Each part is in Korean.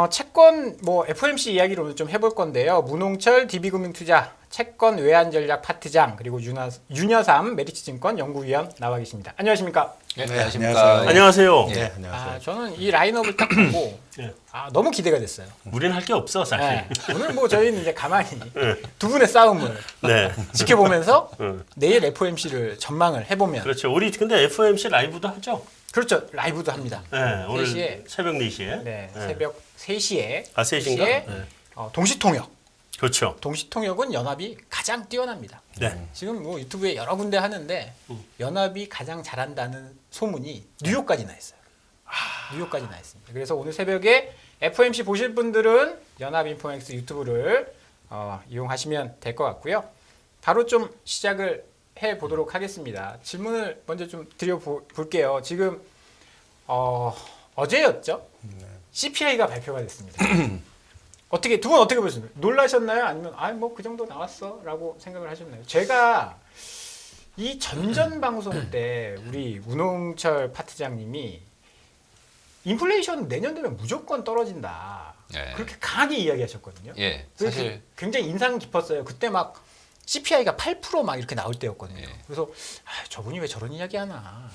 채권 뭐 FOMC 이야기를 오늘 좀 해볼 건데요. 문홍철 DB금융투자 채권 외환전략 파트장 그리고 윤여삼 메리츠증권 연구위원 나와 계십니다. 안녕하십니까? 네, 안녕하십니까. 안녕하세요. 네, 안녕하세요. 저는 이 라인업을 딱 보고 네. 너무 기대가 됐어요. 우리는 할 게 없어 사실. 네. 오늘 뭐 저희는 이제 가만히 두 분의 싸움을 네. 지켜보면서 응. 내일 FOMC를 전망을 해보면 그렇죠. 우리 근데 FOMC 라이브도 하죠. 그렇죠. 라이브도 합니다. 네, 오늘 4시에. 새벽 4시에. 네, 새벽 3시에 3시인가? 네. 동시통역. 그렇죠. 동시통역은 연합이 가장 뛰어납니다. 네. 지금 뭐 유튜브에 여러 군데 하는데 연합이 가장 잘한다는 소문이 뉴욕까지 나 있어요. 뉴욕까지 나 있습니다. 그래서 오늘 새벽에 FOMC 보실 분들은 연합인포맥스 유튜브를 이용하시면 될 것 같고요. 바로 좀 시작을 해보도록 하겠습니다. 질문을 먼저 좀 드려볼게요. 지금 어제였죠? CPI가 발표가 됐습니다. 두 분 어떻게 보셨나요? 놀라셨나요? 아니면 뭐 그 정도 나왔어라고 생각을 하셨나요? 제가 이 전전 방송 때 우리 문홍철 파트장님이 인플레이션 내년 되면 무조건 떨어진다. 네. 그렇게 강하게 이야기하셨거든요. 예, 그래서 사실 굉장히 인상 깊었어요. 그때 막 CPI가 8% 막 이렇게 나올 때였거든요. 예. 그래서 저분이 왜 저런 이야기 하나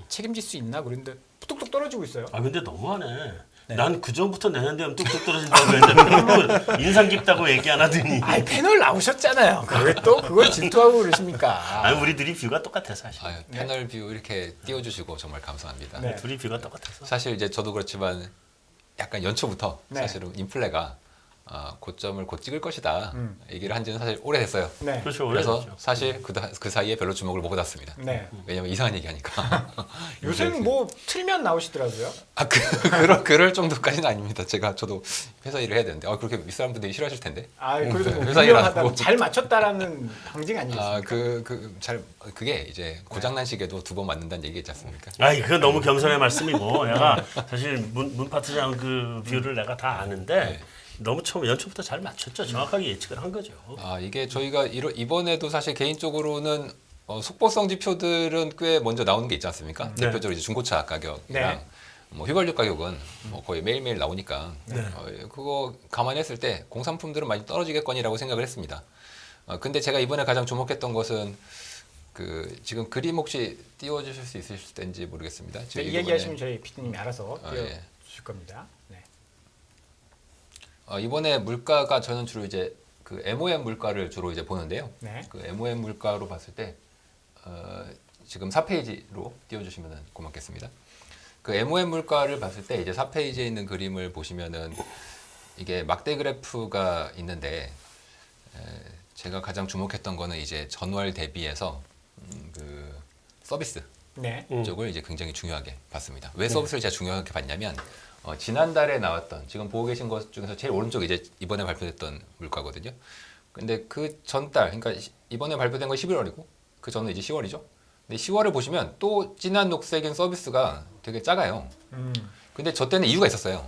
책임질 수 있나 그랬는데 뚝뚝 떨어지고 있어요. 근데 너무하네. 네. 난 그 전부터 내년 되면 뚝뚝 떨어진다고 했는데 별로 인상 깊다고 얘기 안 하더니. 패널 나오셨잖아요. 왜 또 그걸 질투하고 그러십니까? 우리 뷰가 똑같아 사실. 패널 뷰 이렇게 띄워주시고 정말 감사합니다. 네. 둘이 뷰가 똑같아서. 사실 이제 저도 그렇지만 약간 연초부터 네. 사실은 인플레가 고점을 곧 찍을 것이다 얘기를 한 지는 사실 오래됐어요. 네. 그렇죠. 그래서 오래됐죠. 사실 그 사이에 별로 주목을 못 받았습니다. 네. 왜냐면 이상한 얘기하니까. 요새는 뭐 틀면 나오시더라고요. 그럴 정도까지는 아닙니다. 저도 회사 일을 해야 되는데 그렇게 윗사람 분들이 싫어하실 텐데. 그래도 뭐 회사 유명하다, 일하고. 잘 맞췄다라는 방증 아니겠습니까? 그게 이제 고장난 시계도 2번 맞는다는 얘기 있지 않습니까? 그건 너무 겸손의 말씀이고 내가 사실 문 파트장 그 뷰를 내가 다 아는데 네. 너무 연초부터 잘 맞췄죠. 정확하게 예측을 한 거죠. 이게 저희가 이번에도 사실 개인적으로는 속보성 지표들은 꽤 먼저 나오는 게 있지 않습니까? 네. 대표적으로 이제 중고차 가격이랑 네. 뭐 휘발유 가격은 뭐 거의 매일매일 나오니까 네. 그거 감안했을 때 공산품들은 많이 떨어지겠거니라고 생각을 했습니다. 근데 제가 이번에 가장 주목했던 것은 지금 그림 혹시 띄워주실 수 있으실 텐지 모르겠습니다. 네, 이야기하시면 저희 PD님이 알아서 예. 띄워주실 겁니다. 네. 이번에 물가가 저는 주로 이제 그 MOM 물가를 주로 이제 보는데요. 네. 그 MOM 물가로 봤을 때 지금 4페이지로 띄워주시면 고맙겠습니다. 그 MOM 물가를 봤을 때 이제 4페이지에 있는 그림을 보시면은 이게 막대 그래프가 있는데 제가 가장 주목했던 거는 이제 전월 대비해서 그 서비스 네. 쪽을 이제 굉장히 중요하게 봤습니다. 왜 서비스를 제가 중요하게 봤냐면 지난달에 나왔던 지금 보고 계신 것 중에서 제일 오른쪽이 이제 이번에 발표됐던 물가거든요. 근데 그 전달, 그러니까 이번에 발표된 건 11월이고 그 전은 이제 10월이죠. 근데 10월을 보시면 또 진한 녹색인 서비스가 되게 작아요. 근데 저 때는 이유가 있었어요.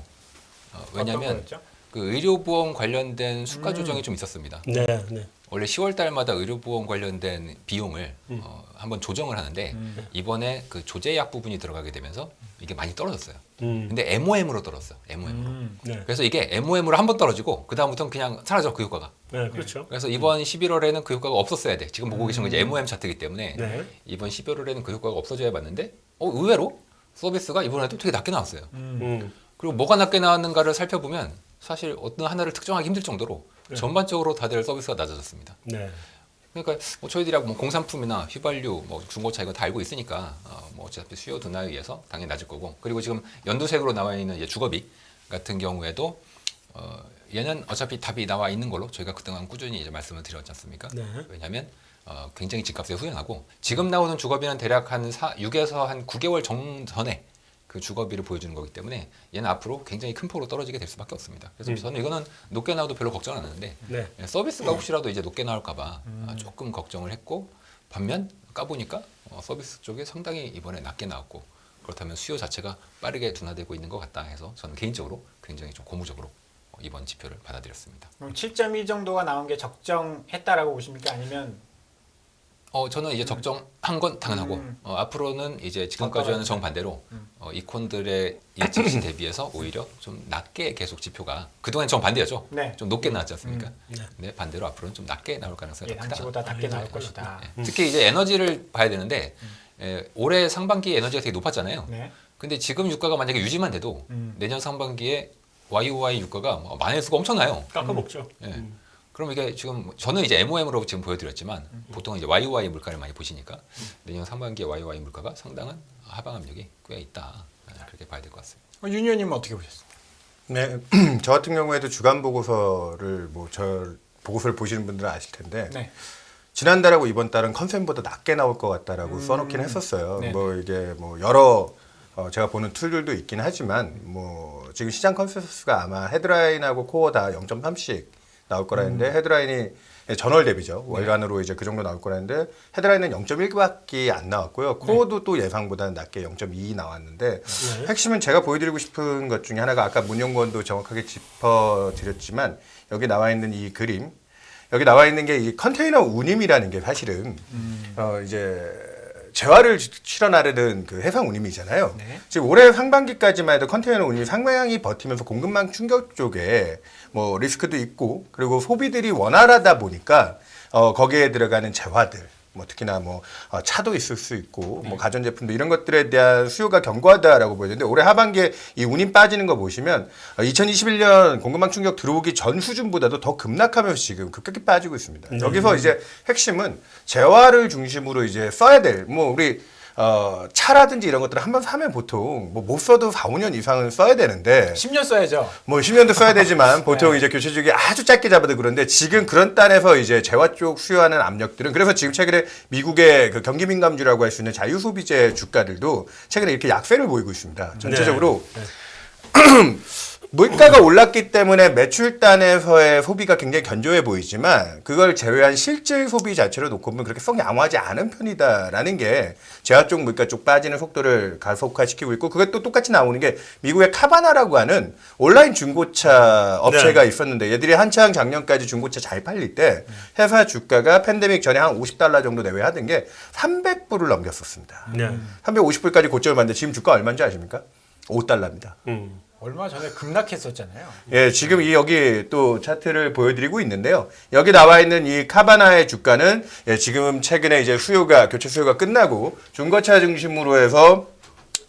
왜냐하면 어떤 거였죠? 그 의료보험 관련된 수가 조정이 좀 있었습니다. 네, 네. 원래 10월 달마다 의료보험 관련된 비용을 한번 조정을 하는데 이번에 그 조제약 부분이 들어가게 되면서 이게 많이 떨어졌어요. 근데 MOM으로 떨어졌어요. MOM으로. 네. 그래서 이게 MOM으로 한 번 떨어지고 그 다음부터는 그냥 사라져 그 효과가. 네, 그렇죠. 그래서 이번 11월에는 그 효과가 없었어야 돼. 지금 보고 계신 건 이제 MOM 차트이기 때문에 네. 이번 11월에는 그 효과가 없어져야 봤는데 의외로 서비스가 이번에도 되게 낮게 나왔어요. 그리고 뭐가 낮게 나왔는가를 살펴보면 사실 어떤 하나를 특정하기 힘들 정도로 전반적으로 다들 서비스가 낮아졌습니다. 네. 그러니까 뭐 저희들이 뭐 공산품이나 휘발유, 뭐 중고차 이거 다 알고 있으니까 뭐 어차피 수요 둔화에 의해서 당연히 낮을 거고, 그리고 지금 연두색으로 나와 있는 이제 주거비 같은 경우에도 얘는 어차피 답이 나와 있는 걸로 저희가 그동안 꾸준히 이제 말씀을 드렸지 않습니까? 네. 왜냐하면 굉장히 집값에 후행하고 지금 나오는 주거비는 대략 한 6에서 한 9개월 전에 그 주거비를 보여주는 거기 때문에 얘는 앞으로 굉장히 큰 폭으로 떨어지게 될 수밖에 없습니다. 그래서 저는 이거는 높게 나와도 별로 걱정 안 하는데 네. 서비스가 혹시라도 이제 높게 나올까봐 조금 걱정을 했고, 반면 까보니까 서비스 쪽에 상당히 이번에 낮게 나왔고, 그렇다면 수요 자체가 빠르게 둔화되고 있는 것 같다 해서 저는 개인적으로 굉장히 좀 고무적으로 이번 지표를 받아들였습니다. 그럼 7.2 정도가 나온 게 적정했다라고 보십니까? 아니면 저는 이제 적정한 건 당연하고 앞으로는 이제 지금까지와는 정반대로 이콘들의 예측치 대비해서 오히려 좀 낮게 계속 지표가 그동안 정반대였죠. 네. 좀 높게 나왔지 않습니까? 네, 반대로 앞으로는 좀 낮게 나올 가능성이 크다. 예상치보다 낮게 나올 것이다. 특히 이제 에너지를 봐야 되는데 올해 상반기에 에너지가 되게 높았잖아요. 네. 근데 지금 유가가 만약에 유지만 돼도 내년 상반기에 YOY 유가가 만회수가 엄청나요. 깎아먹죠. 예. 그럼 이게 지금 저는 이제 MOM으로 지금 보여드렸지만 보통 이제 YOY 물가를 많이 보시니까 내년 상반기에 YOY 물가가 상당한 하방 압력이 꽤 있다. 그렇게 봐야 될 것 같습니다. 윤 의원님은 어떻게 보셨어요? 네, 저 같은 경우에도 주간 보고서를 보고서를 보시는 분들은 아실 텐데 네. 지난달하고 이번 달은 컨센보다 낮게 나올 것 같다라고 써놓긴 했었어요. 네. 이게 여러 제가 보는 툴들도 있긴 하지만 지금 시장 컨센서스가 아마 헤드라인하고 코어 다 0.3씩 나올 거라는데 헤드라인이 전월 대비죠. 월간으로 이제 그 정도 나올 거라는데 헤드라인은 0.1밖에 안 나왔고요. 코어도 또 예상보다는 낮게 0.2 나왔는데 핵심은 제가 보여드리고 싶은 것 중에 하나가 아까 문용건도 정확하게 짚어드렸지만 여기 나와 있는 이 그림 여기 나와 있는 게 이 컨테이너 운임이라는 게 사실은 이제 재화를 실어 나르는 그 해상 운임이잖아요. 네. 지금 올해 상반기까지만 해도 컨테이너 운임이 상당히 버티면서 공급망 충격 쪽에 리스크도 있고 그리고 소비들이 원활하다 보니까 거기에 들어가는 재화들 특히나 차도 있을 수 있고 가전제품도 이런 것들에 대한 수요가 견고하다라고 보여지는데 올해 하반기에 이 운임 빠지는 거 보시면 2021년 공급망 충격 들어오기 전 수준보다도 더 급락하면서 지금 급격히 빠지고 있습니다. 여기서 이제 핵심은 재화를 중심으로 이제 써야 될 우리 차라든지 이런 것들을 한번 사면 보통 못 써도 4, 5년 이상은 써야 되는데 10년 써야죠. 10년도 써야 되지만 보통 이제 교체 주기 아주 짧게 잡아도 그런데 지금 그런 단에서 이제 재화 쪽 수요하는 압력들은 그래서 지금 최근에 미국의 그 경기 민감주라고 할 수 있는 자유소비재 주가들도 최근에 이렇게 약세를 보이고 있습니다. 전체적으로 물가가 올랐기 때문에 매출단에서의 소비가 굉장히 견조해 보이지만 그걸 제외한 실질 소비 자체로 놓고 보면 그렇게 썩 양호하지 않은 편이다라는 게 재화 쪽 물가 쪽 빠지는 속도를 가속화시키고 있고 그게 또 똑같이 나오는 게 미국의 카바나라고 하는 온라인 중고차 업체가 있었는데 얘들이 한창 작년까지 중고차 잘 팔릴 때 회사 주가가 팬데믹 전에 한 $50 정도 내외 하던 게 300불을 넘겼었습니다. 350불까지 고점을 봤는데 지금 주가 얼마인지 아십니까? $5입니다. 얼마 전에 급락했었잖아요. 예, 지금 여기 또 차트를 보여드리고 있는데요. 여기 나와 있는 이 카바나의 주가는 지금 최근에 이제 교체 수요가 끝나고 중고차 중심으로 해서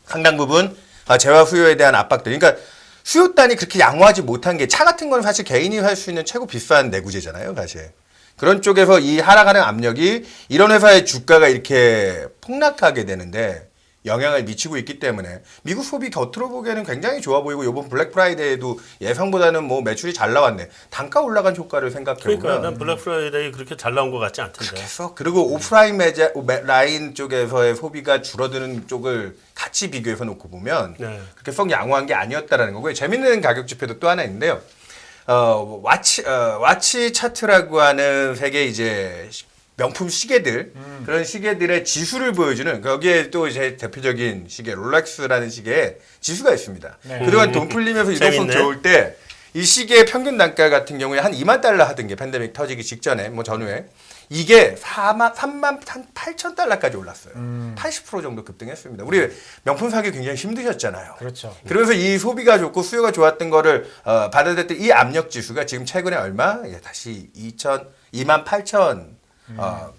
상당 부분 재화 수요에 대한 압박들. 그러니까 수요단이 그렇게 양호하지 못한 게 차 같은 건 사실 개인이 할 수 있는 최고 비싼 내구재잖아요, 사실. 그런 쪽에서 이 하락하는 압력이 이런 회사의 주가가 이렇게 폭락하게 되는데 영향을 미치고 있기 때문에 미국 소비 겉으로 보기에는 굉장히 좋아 보이고 이번 블랙 프라이데이도 예상보다는 매출이 잘 나왔네. 단가 올라간 효과를 생각해보면 그러니까 난 블랙 프라이데이 그렇게 잘 나온 것 같지 않던데. 그리고 오프라인 라인 쪽에서의 소비가 줄어드는 쪽을 같이 비교해서 놓고 보면 그렇게 썩 양호한 게 아니었다라는 거고요. 재밌는 가격 지표도 또 하나 있는데요. 와치 차트라고 하는 세계 이제 명품 시계들 그런 시계들의 지수를 보여주는 거기에 또 이제 대표적인 시계 롤렉스라는 시계에 지수가 있습니다. 그동안 돈 풀리면서 이동성 좋을 때 이 시계의 평균 단가 같은 경우에 한 $20,000 하던 게 팬데믹 터지기 직전에 전후에 이게 38,000달러까지 올랐어요. 80% 정도 급등했습니다. 우리 명품 사기 굉장히 힘드셨잖아요. 그렇죠. 그러면서 이 소비가 좋고 수요가 좋았던 거를 받아들였던 이 압력 지수가 지금 최근에 얼마? 다시 28,000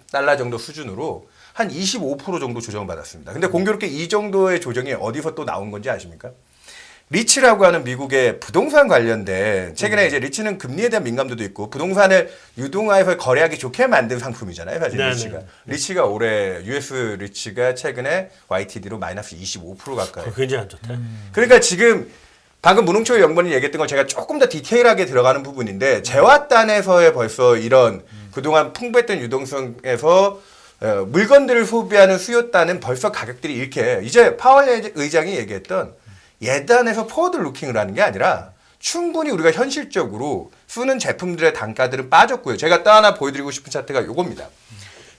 달러 정도 수준으로 한 25% 정도 조정받았습니다. 근데 공교롭게 이 정도의 조정이 어디서 또 나온 건지 아십니까? 리츠라고 하는 미국의 부동산 관련된 최근에 이제 리츠는 금리에 대한 민감도도 있고 부동산을 유동화해서 거래하기 좋게 만든 상품이잖아요. 사실 리츠가. 리츠가 올해 US 리츠가 최근에 YTD로 마이너스 25% 가까이. 굉장히 안 좋다. 그러니까 지금 방금 문홍초 연구원이 얘기했던 걸 제가 조금 더 디테일하게 들어가는 부분인데 재화단에서의 벌써 이런 그동안 풍부했던 유동성에서 물건들을 소비하는 수요단은 벌써 가격들이 이렇게 이제 파월 의장이 얘기했던 예단에서 포워드 루킹을 하는 게 아니라 충분히 우리가 현실적으로 쓰는 제품들의 단가들은 빠졌고요. 제가 또 하나 보여드리고 싶은 차트가 요겁니다.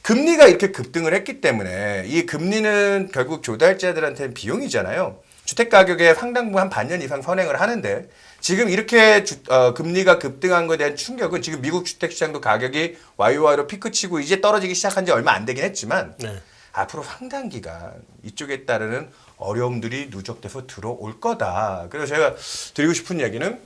금리가 이렇게 급등을 했기 때문에 이 금리는 결국 조달자들한테는 비용이잖아요. 주택 가격의 상당 부분 한 반년 이상 선행을 하는데 지금 이렇게 금리가 급등한 것에 대한 충격은 지금 미국 주택 시장도 가격이 YOY로 피크치고 이제 떨어지기 시작한 지 얼마 안 되긴 했지만 네. 앞으로 상당 기간 이쪽에 따르는 어려움들이 누적돼서 들어올 거다. 그래서 제가 드리고 싶은 얘기는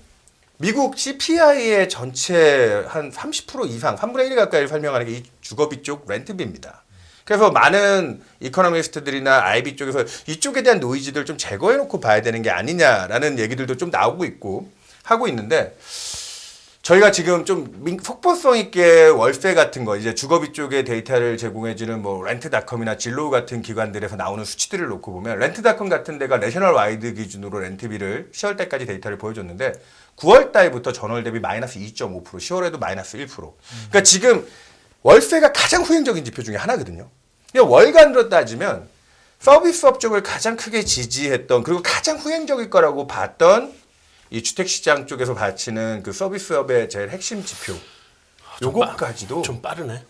미국 CPI의 전체 한 30% 이상, 3분의 1 가까이 설명하는 게 이 주거비 쪽 렌트비입니다. 그래서 많은 이코노미스트들이나 IB 쪽에서 이쪽에 대한 노이즈들 좀 제거해놓고 봐야 되는 게 아니냐라는 얘기들도 좀 나오고 있고 하고 있는데 저희가 지금 좀 속보성 있게 월세 같은 거 이제 주거비 쪽에 데이터를 제공해주는 뭐 렌트닷컴이나 진로우 같은 기관들에서 나오는 수치들을 놓고 보면 렌트닷컴 같은 데가 내셔널 와이드 기준으로 렌트비를 10월 달까지 데이터를 보여줬는데 9월 달부터 전월 대비 마이너스 2.5%, 10월에도 마이너스 1%. 그러니까 지금 월세가 가장 후행적인 지표 중에 하나거든요. 그러니까 월간으로 따지면 서비스업 쪽을 가장 크게 지지했던 그리고 가장 후행적일 거라고 봤던 이 주택시장 쪽에서 바치는 그 서비스업의 제일 핵심 지표 요것까지도 좀 빠르네.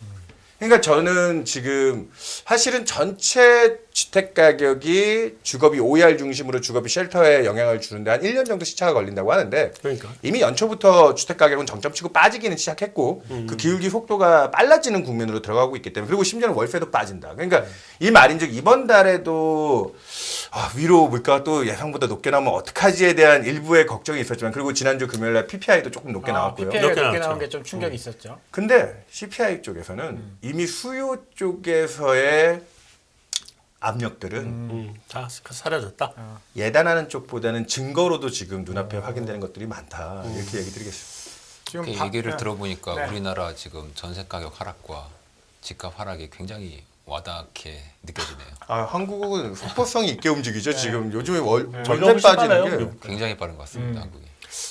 그러니까 저는 지금 사실은 전체 주택 가격이 주거비 OER 중심으로 주거비 쉘터에 영향을 주는데 한 1년 정도 시차가 걸린다고 하는데 그러니까. 이미 연초부터 주택 가격은 정점 치고 빠지기는 시작했고 그 기울기 속도가 빨라지는 국면으로 들어가고 있기 때문에 그리고 심지어는 월세도 빠진다. 그러니까 이 말인즉 이번 달에도 위로 물가가 또 예상보다 높게 나오면 어떡하지에 대한 일부의 걱정이 있었지만 그리고 지난주 금요일날 PPI도 조금 높게 나왔고요. PPI가 높게 높게 나왔죠. 나온 게 좀 충격이 있었죠. 근데 CPI 쪽에서는 이미 수요 쪽에서의 압력들은 다 사라졌다. 예단하는 쪽보다는 증거로도 지금 눈앞에 확인되는 것들이 많다. 이렇게 얘기 드리겠습니다. 지금 그 얘기를 들어보니까 네. 우리나라 지금 전세 가격 하락과 집값 하락이 굉장히 와닿게 느껴지네요. 한국은 속보성이 있게 움직이죠. 지금 요즘에 전력 전세 빠지는 심하네요. 게 굉장히 빠른 것 같습니다, 한국이.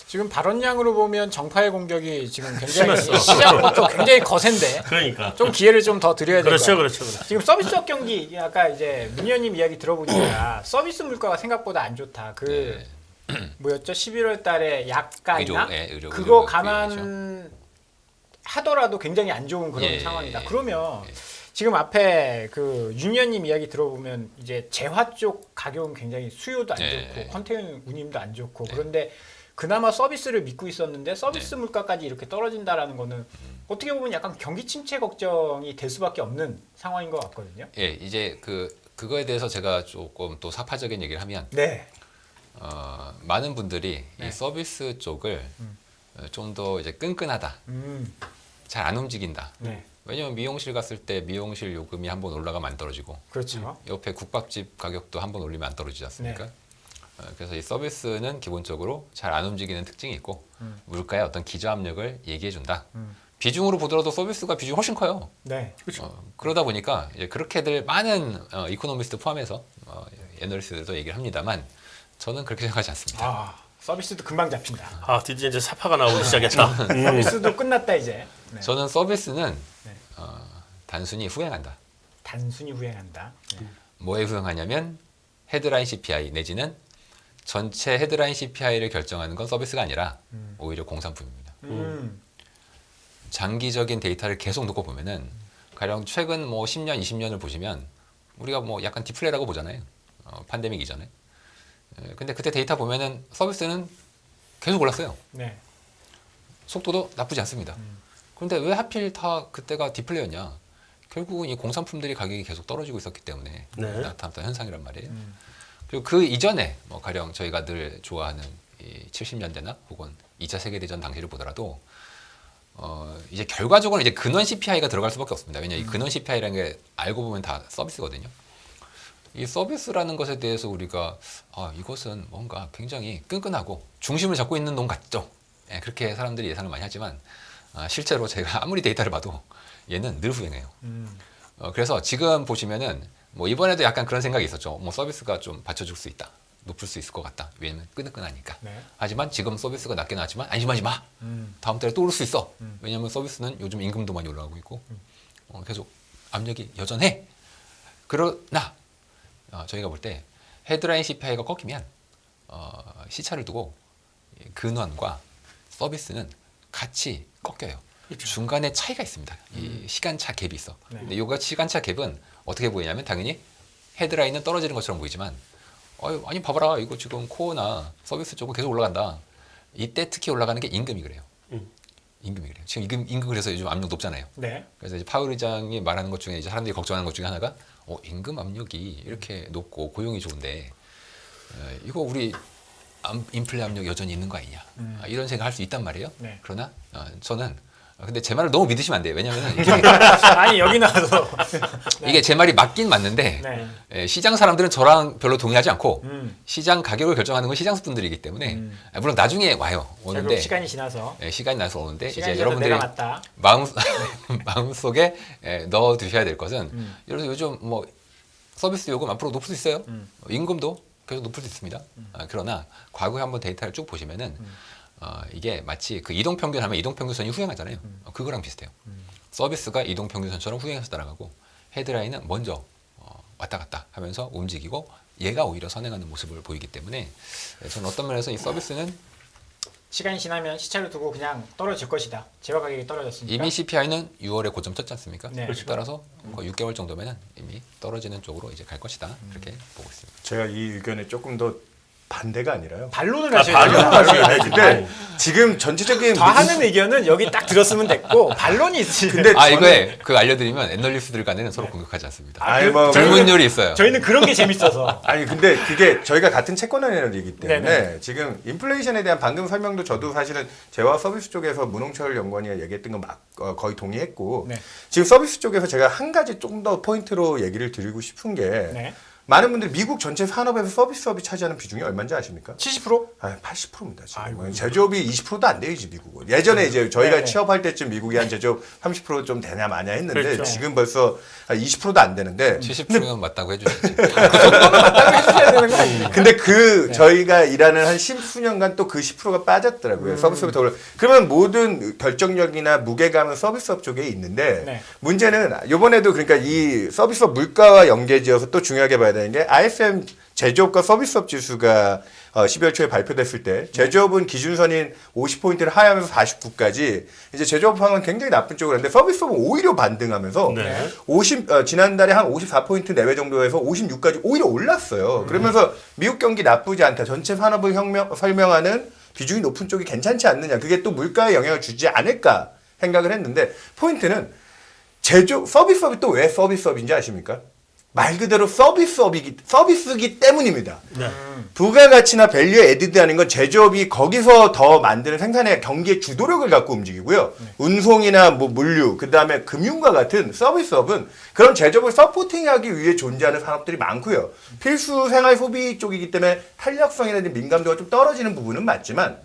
지금 발언량으로 보면 정파의 공격이 지금 굉장히 심했어. 시작부터 굉장히 거센데 그러니까. 좀 기회를 좀 더 드려야 될 것 그렇죠, 같아요. 그렇죠. 지금 서비스업 경기 아까 이제 문 의원님 이야기 들어보니까 서비스 물가가 생각보다 안 좋다. 그 뭐였죠? 11월 달에 약가나 의료 그거 비용이죠. 감안하더라도 굉장히 안 좋은 그런 예, 상황이다. 예, 그러면 지금 앞에 그 윤현님 이야기 들어보면 이제 재화 쪽 가격은 굉장히 수요도 안 예. 좋고 컨테이너 운임도 안 좋고 그런데 그나마 서비스를 믿고 있었는데 서비스 네. 물가까지 이렇게 떨어진다라는 거는 어떻게 보면 약간 경기 침체 걱정이 될 수밖에 없는 상황인 것 같거든요. 예, 이제 그거에 대해서 제가 조금 또 사파적인 얘기를 하면 네. 많은 분들이 네. 이 서비스 쪽을 좀 더 이제 끈끈하다, 잘 안 움직인다. 네. 왜냐면 미용실 갔을 때 미용실 요금이 한번 올라가면 안 떨어지고 그렇죠. 옆에 국밥집 가격도 한번 올리면 안 떨어지지 않습니까? 네. 그래서 이 서비스는 기본적으로 잘 안 움직이는 특징이 있고 물가의 어떤 기저 압력을 얘기해 준다. 비중으로 보더라도 서비스가 비중이 훨씬 커요. 네. 그러다 보니까 이제 그렇게들 많은 이코노미스트 포함해서 애널리스트들도 얘기를 합니다만 저는 그렇게 생각하지 않습니다. 아, 서비스도 금방 잡힌다. 드디어 이제 사파가 나오기 시작했다. 서비스도 끝났다 이제. 네. 저는 서비스는 네. 단순히 후행한다. 단순히 후행한다. 네. 뭐에 후행하냐면 헤드라인 CPI 내지는 전체 헤드라인 CPI를 결정하는 건 서비스가 아니라 오히려 공산품입니다. 장기적인 데이터를 계속 놓고 보면은 가령 최근 뭐 10년, 20년을 보시면 우리가 뭐 약간 디플레라고 보잖아요. 팬데믹 이전에. 근데 그때 데이터 보면은 서비스는 계속 올랐어요. 네. 속도도 나쁘지 않습니다. 그런데 왜 하필 다 그때가 디플레였냐? 결국은 이 공산품들이 가격이 계속 떨어지고 있었기 때문에 네. 나타났던 현상이란 말이에요. 그리고 그 이전에 뭐 가령 저희가 늘 좋아하는 이 70년대나 혹은 2차 세계대전 당시를 보더라도 이제 결과적으로 이제 근원 CPI가 들어갈 수밖에 없습니다. 왜냐 이 근원 CPI라는 게 알고 보면 다 서비스거든요. 이 서비스라는 것에 대해서 우리가 이것은 뭔가 굉장히 끈끈하고 중심을 잡고 있는 놈 같죠. 예, 그렇게 사람들이 예상을 많이 하지만 실제로 제가 아무리 데이터를 봐도 얘는 늘 후행해요. 그래서 지금 보시면은 뭐 이번에도 약간 그런 생각이 있었죠. 뭐 서비스가 좀 받쳐줄 수 있다. 높을 수 있을 것 같다. 왜냐면 끈끈하니까. 네. 하지만 지금 서비스가 낮게 나왔지만 안심하지 마. 다음 달에 또 오를 수 있어. 왜냐면 서비스는 요즘 임금도 많이 올라가고 있고 계속 압력이 여전해. 그러나 저희가 볼 때 헤드라인 CPI가 꺾이면 시차를 두고 근원과 서비스는 같이 꺾여요. 그렇죠. 중간에 차이가 있습니다. 이 시간차 갭이 있어. 네. 근데 이 시간차 갭은 어떻게 보이냐면 당연히 헤드라인은 떨어지는 것처럼 보이지만 아니 봐봐라 이거 지금 코어나 서비스 쪽은 계속 올라간다. 이때 특히 올라가는 게 임금이 그래요. 임금이 그래요. 지금 임금 그래서 요즘 압력 높잖아요. 네. 그래서 이제 파월 의장이 말하는 것 중에 이제 사람들이 걱정하는 것 중에 하나가 임금 압력이 이렇게 높고 고용이 좋은데 이거 우리 인플레 압력 여전히 있는 거 아니냐 이런 생각할 수 있단 말이에요. 네. 그러나 저는 근데 제 말을 너무 믿으시면 안 돼요. 왜냐하면 아니 여기 나와서 이게 제 말이 맞긴 맞는데 네. 시장 사람들은 저랑 별로 동의하지 않고 시장 시장 가격을 결정하는 건 시장 분들이기 때문에 물론 나중에 와요. 오는데 시간이 지나서 시간이 나서 오는데 시간이 이제 지나서 여러분들이 내가 맞다. 마음속에 넣어 두셔야 될 것은 예를 들어서 요즘 뭐 서비스 요금 앞으로 높을 수 있어요. 임금도 계속 높을 수 있습니다. 그러나 과거에 한번 데이터를 쭉 보시면은 이게 마치 그 이동평균 하면 이동평균선이 후행하잖아요. 그거랑 비슷해요. 서비스가 이동평균선처럼 후행해서 따라가고 헤드라인은 먼저 왔다 갔다 하면서 움직이고 얘가 오히려 선행하는 모습을 보이기 때문에 저는 어떤 면에서 이 서비스는 시간이 지나면 시차를 두고 그냥 떨어질 것이다. 재화 가격이 떨어졌으니까. 이미 CPI는 6월에 고점 쳤지 않습니까? 네. 따라서 거의 6개월 정도면은 이미 떨어지는 쪽으로 이제 갈 것이다. 그렇게 보고 있습니다. 제가 이 의견에 조금 더 반대가 아니라요. 반론을 하셔야 돼요. 반론을 근데 지금 전체적인 다 하는 의견은 여기 딱 들었으면 됐고 반론이 있으시면 근데 이거에 그 알려드리면 애널리스트들 간에는 서로 공격하지 않습니다. 아니, 뭐, 불문율이 있어요. 저희는 그런 게 재밌어서. 아니 근데 그게 저희가 같은 채권원이기 때문에 네네. 지금 인플레이션에 대한 방금 설명도 저도 사실은 재화 서비스 쪽에서 문홍철 연구원이 얘기했던 거 거의 동의했고 네. 지금 서비스 쪽에서 제가 한 가지 좀 더 포인트로 얘기를 드리고 싶은 게 네. 많은 분들이 미국 전체 산업에서 서비스업이 차지하는 비중이 얼마인지 아십니까? 70%? 80%입니다. 지금 아이고. 제조업이 20%도 안 돼요, 이제 미국은. 예전에 이제 저희가 네네. 취업할 때쯤 미국이 한 제조업 30% 좀 되냐 마냐 했는데 그렇죠. 지금 벌써 20%도 안 되는데 70%면 맞다고 해주시지. 맞다고 해주셔야 되는 거 아닙니까? 근데 저희가 일하는 한 10수년간 또 그 10%가 빠졌더라고요. 서비스업이 더 올라. 그러면 모든 결정력이나 무게감은 서비스업 쪽에 있는데 네. 문제는 이번에도 그러니까 이 서비스업 물가와 연계지어서 또 중요하게 봐야 되는 게 ISM 제조업과 서비스업 지수가 12월 초에 발표됐을 때 제조업은 기준선인 50포인트를 하향하면서 49까지 이제 제조업하면 굉장히 나쁜 쪽으로 했는데 서비스업은 오히려 반등하면서 네. 지난달에 한 54포인트 내외 정도에서 56까지 오히려 올랐어요. 그러면서 미국 경기 나쁘지 않다. 전체 산업을 설명하는 비중이 높은 쪽이 괜찮지 않느냐. 그게 또 물가에 영향을 주지 않을까 생각을 했는데 포인트는 서비스업이 또 왜 서비스업인지 아십니까? 말 그대로 서비스기 때문입니다. 네. 부가가치나 밸류 에디드하는 건 제조업이 거기서 더 만드는 생산의 경기의 주도력을 갖고 움직이고요. 운송이나 뭐 물류, 그 다음에 금융과 같은 서비스업은 그런 제조업을 서포팅하기 위해 존재하는 산업들이 많고요. 필수 생활 소비 쪽이기 때문에 탄력성이라든지 민감도가 좀 떨어지는 부분은 맞지만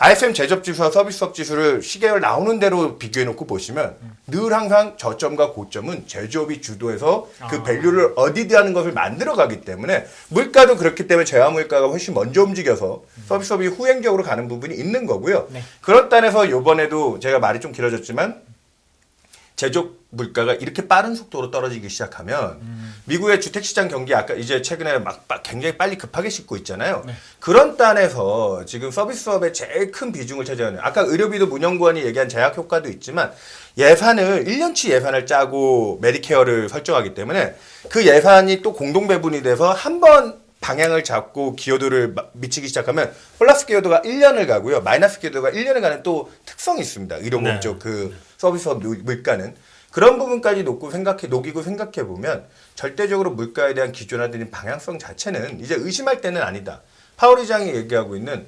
ISM 제조업 지수와 서비스업 지수를 시계열 나오는 대로 비교해놓고 보시면 늘 항상 저점과 고점은 제조업이 주도해서 그 밸류를 어디드하는 것을 만들어가기 때문에 물가도 그렇기 때문에 제화 물가가 훨씬 먼저 움직여서 서비스업이 후행적으로 가는 부분이 있는 거고요. 네. 그런 단에서 이번에도 제가 말이 좀 길어졌지만 제조업 물가가 이렇게 빠른 속도로 떨어지기 시작하면 미국의 주택시장 경기 아까 이제 최근에 막 굉장히 빨리 급하게 싣고 있잖아요. 네. 그런 단에서 지금 서비스업의 제일 큰 비중을 차지하는 아까 의료비도 문연구원이 얘기한 제약 효과도 있지만 1년치 예산을 짜고 메디케어를 설정하기 때문에 그 예산이 또 공동 배분이 돼서 한 번 방향을 잡고 기여도를 미치기 시작하면 플러스 기여도가 1년을 가고요. 마이너스 기여도가 1년을 가는 또 특성이 있습니다. 의료보험 네. 쪽 그 서비스업 물가는. 그런 부분까지 녹이고 생각해 보면 절대적으로 물가에 대한 기조라든지 방향성 자체는 이제 의심할 때는 아니다. 파월 의장이 얘기하고 있는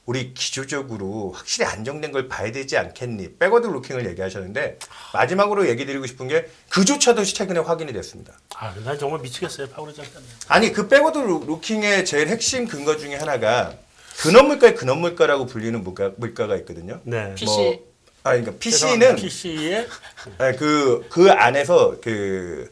우리 기조적으로 확실히 안정된 걸 봐야 되지 않겠니? 백워드 루킹을 얘기하셨는데 마지막으로 얘기 드리고 싶은 게 그조차도 최근에 확인이 됐습니다. 난 정말 미치겠어요, 파우르장 때문에. 아니 그 백워드 루킹의 제일 핵심 근거 중에 하나가 근원물가의 근원물가라고 불리는 물가가 있거든요. 네. PC 그러니까 PC는 PC의 그 안에서 그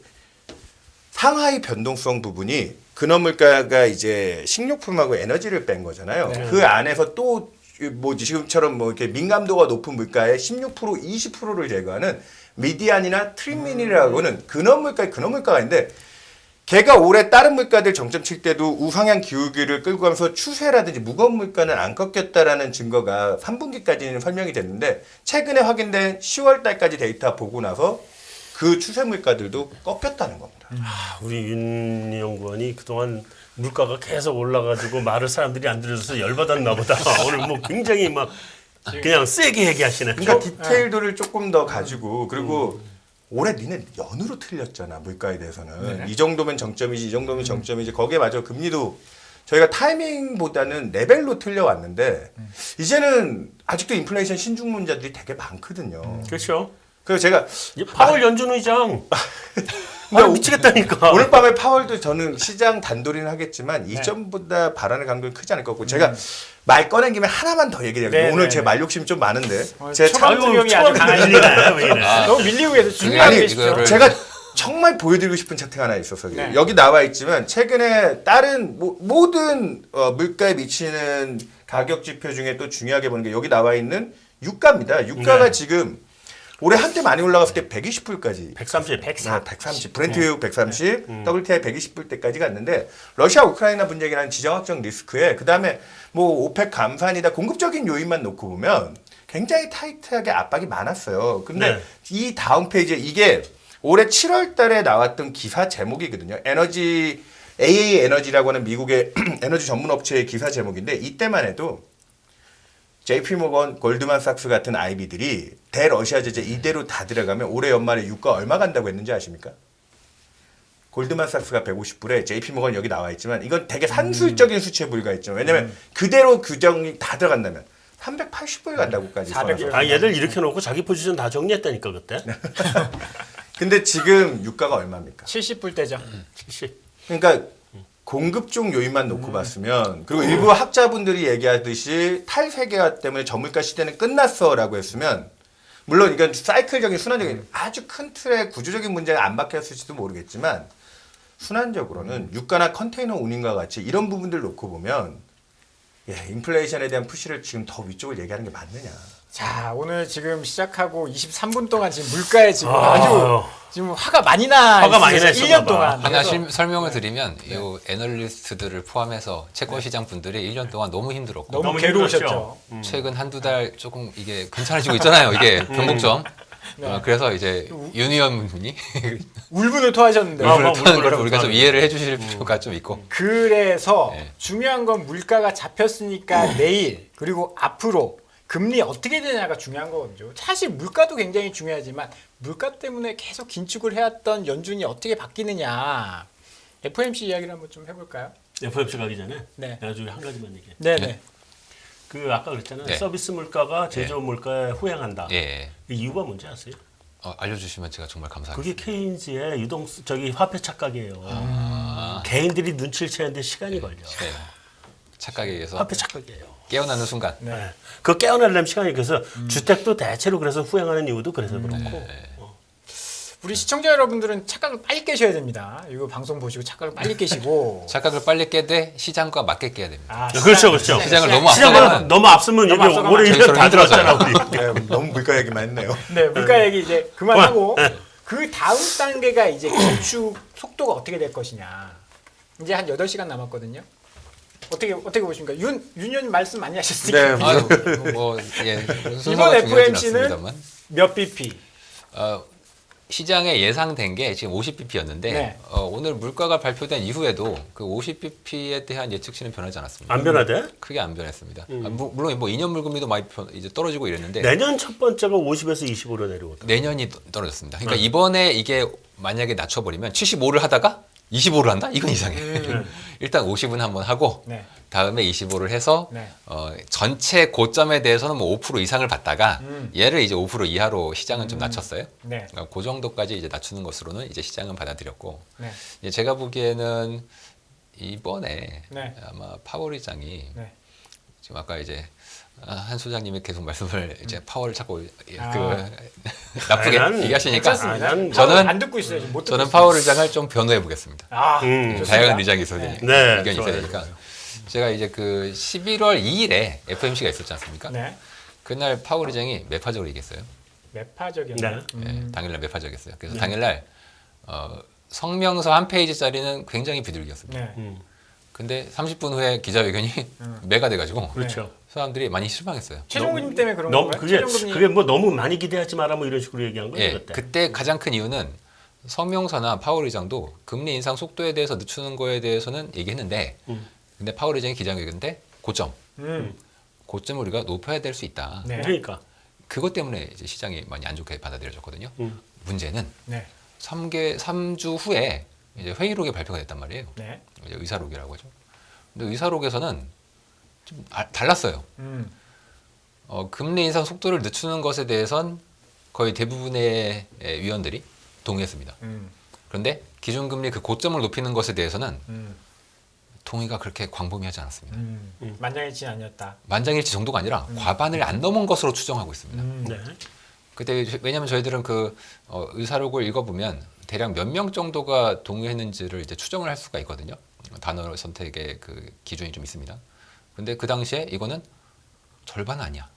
상하이 변동성 부분이 근원물가가 이제 식료품하고 에너지를 뺀 거잖아요. 네. 그 안에서 또 뭐 지금처럼 뭐 이렇게 민감도가 높은 물가의 16% 20%를 제거하는 미디안이나 트림민이라고는 근원물가의 근원물가가 있는데 걔가 올해 다른 물가들 정점 칠 때도 우상향 기울기를 끌고 가면서 추세라든지 무거운 물가는 안 꺾였다라는 증거가 3분기까지는 설명이 됐는데 최근에 확인된 10월 달까지 데이터 보고 나서 그 추세 물가들도 꺾였다는 겁니다. 우리 윤 연구원이 그동안 물가가 계속 올라가지고 말을 사람들이 안 들어줘서 열받았나 보다. 오늘 뭐 굉장히 막 그냥 세게 얘기하시네. 그러니까 디테일도를 조금 더 가지고 그리고 올해 니네 연으로 틀렸잖아 물가에 대해서는 이 정도면 정점이지 이 정도면 정점이지 거기에 맞아 금리도 저희가 타이밍보다는 레벨로 틀려왔는데 이제는 아직도 인플레이션 신중론자들이 되게 많거든요. 그렇죠. 그래서 제가 파월 연준 의장. 미치겠다니까. 오늘 밤에 파월도 저는 시장 단도리는 하겠지만 이전보다 발언의 강도는 크지 않을 것 같고 제가 말 꺼낸 김에 하나만 더 얘기를 해요. 오늘 제 말 욕심 좀 많은데 제가 초강성형이 아주 강하시네. 밀리나요? 왜 이래? 너무 밀리고 계세요. 중요한 아니, 게 있죠. 이거를- 제가 정말 보여드리고 싶은 차트가 하나 있어서 네. 여기 나와 있지만 최근에 다른 모든 물가에 미치는 가격 지표 중에 또 중요하게 보는 게 여기 나와 있는 유가입니다. 유가가 네. 지금 올해 한때 많이 올라갔을 때 120불까지 130, 130 브렌트 130 WTI 120불 때까지 갔는데 러시아 우크라이나 분쟁이라는 지정학적 리스크에 그다음에 뭐 오펙 감산이다 공급적인 요인만 놓고 보면 굉장히 타이트하게 압박이 많았어요. 근데 네. 이 다음 페이지에 이게 올해 7월 달에 나왔던 기사 제목이거든요. 에너지 AA 에너지라고 하는 미국의 에너지 전문 업체의 기사 제목인데 이때만 해도 JP모건, 골드만삭스 같은 IB들이 대러시아 제재 이대로 다 들어가면 올해 연말에 유가 얼마 간다고 했는지 아십니까? 골드만삭스가 150불에 JP모건 여기 나와 있지만 이건 되게 산술적인 수치에 불과했죠. 왜냐면 그대로 규정이 다 들어간다면 380불 간다고까지 400 써놨어요. 아 얘들 이렇게 놓고 자기 포지션 다 정리했다니까 그때. 근데 지금 유가가 얼마입니까? 70불대죠. 70. 그러니까 공급 쪽 요인만 놓고 봤으면 그리고 일부 학자분들이 얘기하듯이 탈세계화 때문에 저물가 시대는 끝났어라고 했으면 물론 이건 사이클적인 순환적인 아주 큰 틀의 구조적인 문제가 안 박혔을지도 모르겠지만 순환적으로는 유가나 컨테이너 운임과 같이 이런 부분들 놓고 보면 인플레이션에 대한 푸시를 지금 더 위쪽을 얘기하는 게 맞느냐. 자, 오늘 지금 시작하고 23분 동안 지금 물가에 지금 아주 지금 화가 많이 나. 화가 많이 나 1년 있었나 봐. 동안. 하나 그래서 설명을 드리면 이 애널리스트들을 포함해서 채권 시장 분들이 1년 동안 너무 힘들었고 너무 너무 괴로우셨죠. 힘들었죠. 최근 한두 달 조금 이게 괜찮아지고 있잖아요. 이게 변곡점. 그래서 이제 유니언 분이 울분을 토하셨는데. 아, 물을 타는 거를 물을 우리가 좀 타는 이해를 해주실 필요가 좀 있고. 그래서 네. 중요한 건 물가가 잡혔으니까 내일 그리고 앞으로 금리 어떻게 되냐가 중요한 거거든요. 사실 물가도 굉장히 중요하지만 물가 때문에 계속 긴축을 해왔던 연준이 어떻게 바뀌느냐. FOMC 이야기를 한번 좀 해볼까요? FOMC 가기 전에 네. 내가 중에 한 가지만 얘기해. 네네. 그 아까 그랬잖아요. 네. 서비스 물가가 제조업 물가에 후행한다. 예. 그 이유가 뭔지 아세요? 알려주시면 제가 정말 감사하겠습니다. 그게 케인즈의 저기 화폐 착각이에요. 개인들이 눈치를 채는데 시간이 걸려. 네. 착각에 의해서 화폐 착각이에요. 깨어나는 순간. 네. 그 깨어나려면 시간이 그래서 주택도 대체로 그래서 후행하는 이유도 그래서 그렇고. 우리 시청자 여러분들은 착각을 빨리 깨셔야 됩니다. 이거 방송 보시고 착각을 빨리 깨시고. 착각을 빨리 깨되 시장과 맞게 깨야 됩니다. 아, 그렇죠, 그렇죠. 시장을 너무 시장보다 앞서가면 너무 앞서면 이게 앞서가면 올해 저희 1년 다 힘들어져요. 들었잖아 우리. 네, 너무 물가 얘기만 했네요. 네, 물가 얘기 이제 그만하고 그 다음 단계가 이제 긴축 속도가 어떻게 될 것이냐. 이제 한 8시간 남았거든요. 어떻게 보십니까? 윤 의원님 말씀 많이 하셨으니까. 네. 아유, 예, 이번 순서가 중요하진 FOMC는 않습니다만. 몇 BP? 시장에 예상된 게 지금 50bp였는데 네. 오늘 물가가 발표된 이후에도 그 50bp에 대한 예측치는 변하지 않았습니다. 안 변하대? 크게 안 변했습니다. 물론 뭐 2년 물금리도 많이 이제 떨어지고 이랬는데 내년 첫 번째가 50에서 25로 내려오다. 내년이 떨어졌습니다. 그러니까 이번에 이게 만약에 낮춰버리면 75를 하다가 25를 한다? 이건 이상해. 일단 50은 한번 하고 네. 다음에 25를 해서 네. 전체 고점에 대해서는 뭐 5% 이상을 받다가 얘를 이제 5% 이하로 시장은 좀 낮췄어요. 네. 그러니까 그 정도까지 이제 낮추는 것으로는 이제 시장은 받아들였고 네. 이제 제가 보기에는 이번에 네. 아마 파월 의장이 네. 지금 아까 이제 한 소장님이 계속 말씀을 이제 파월을 자꾸 나쁘게 난 얘기하시니까 괜찮습니다. 난 저는- 안 듣고 있어요. 지금 못 듣고 저는 있어요. 파월 의장을 좀 변호해 보겠습니다. 아, 좋습니다. 다양한 의장이 있어야 네. 되니까 네, 의견이 있어야 좋아요. 되니까 제가 이제 그 11월 2일에 FOMC가 있었지 않습니까? 네. 그날 파월 의장이 매파적으로 얘기했어요. 매파적이었나요? 네. 예, 당일날 매파적이었어요. 그래서 당일날 성명서 한 페이지짜리는 굉장히 비둘기였습니다. 네. 근데 30분 후에 기자회견이 매가 돼가지고 그렇죠. 사람들이 많이 실망했어요. 최종근님 때문에 그런 너무 건가요? 그게 뭐 너무 많이 기대하지 마라 뭐 이런 식으로 얘기한 거죠 예, 그때. 그때 가장 큰 이유는 성명서나 파월 의장도 금리 인상 속도에 대해서 늦추는 거에 대해서는 얘기했는데, 근데 파월 의장이 기자회견 때 고점을 우리가 높여야 될 수 있다. 네. 그러니까. 그것 때문에 이제 시장이 많이 안 좋게 받아들여졌거든요. 문제는 네. 3주 후에 이제 회의록이 발표가 됐단 말이에요. 네. 이제 의사록이라고 하죠. 근데 의사록에서는 좀 달랐어요. 금리 인상 속도를 늦추는 것에 대해선 거의 대부분의 위원들이 동의했습니다. 그런데 기준금리 그 고점을 높이는 것에 대해서는 동의가 그렇게 광범위하지 않았습니다. 만장일치 아니었다. 만장일치 정도가 아니라 과반을 안 넘은 것으로 추정하고 있습니다. 네. 그때 왜냐하면 저희들은 그 의사록을 읽어보면 대략 몇 명 정도가 동의했는지를 이제 추정을 할 수가 있거든요. 단어 선택의 그 기준이 좀 있습니다. 근데 그 당시에 이거는 절반 아니야.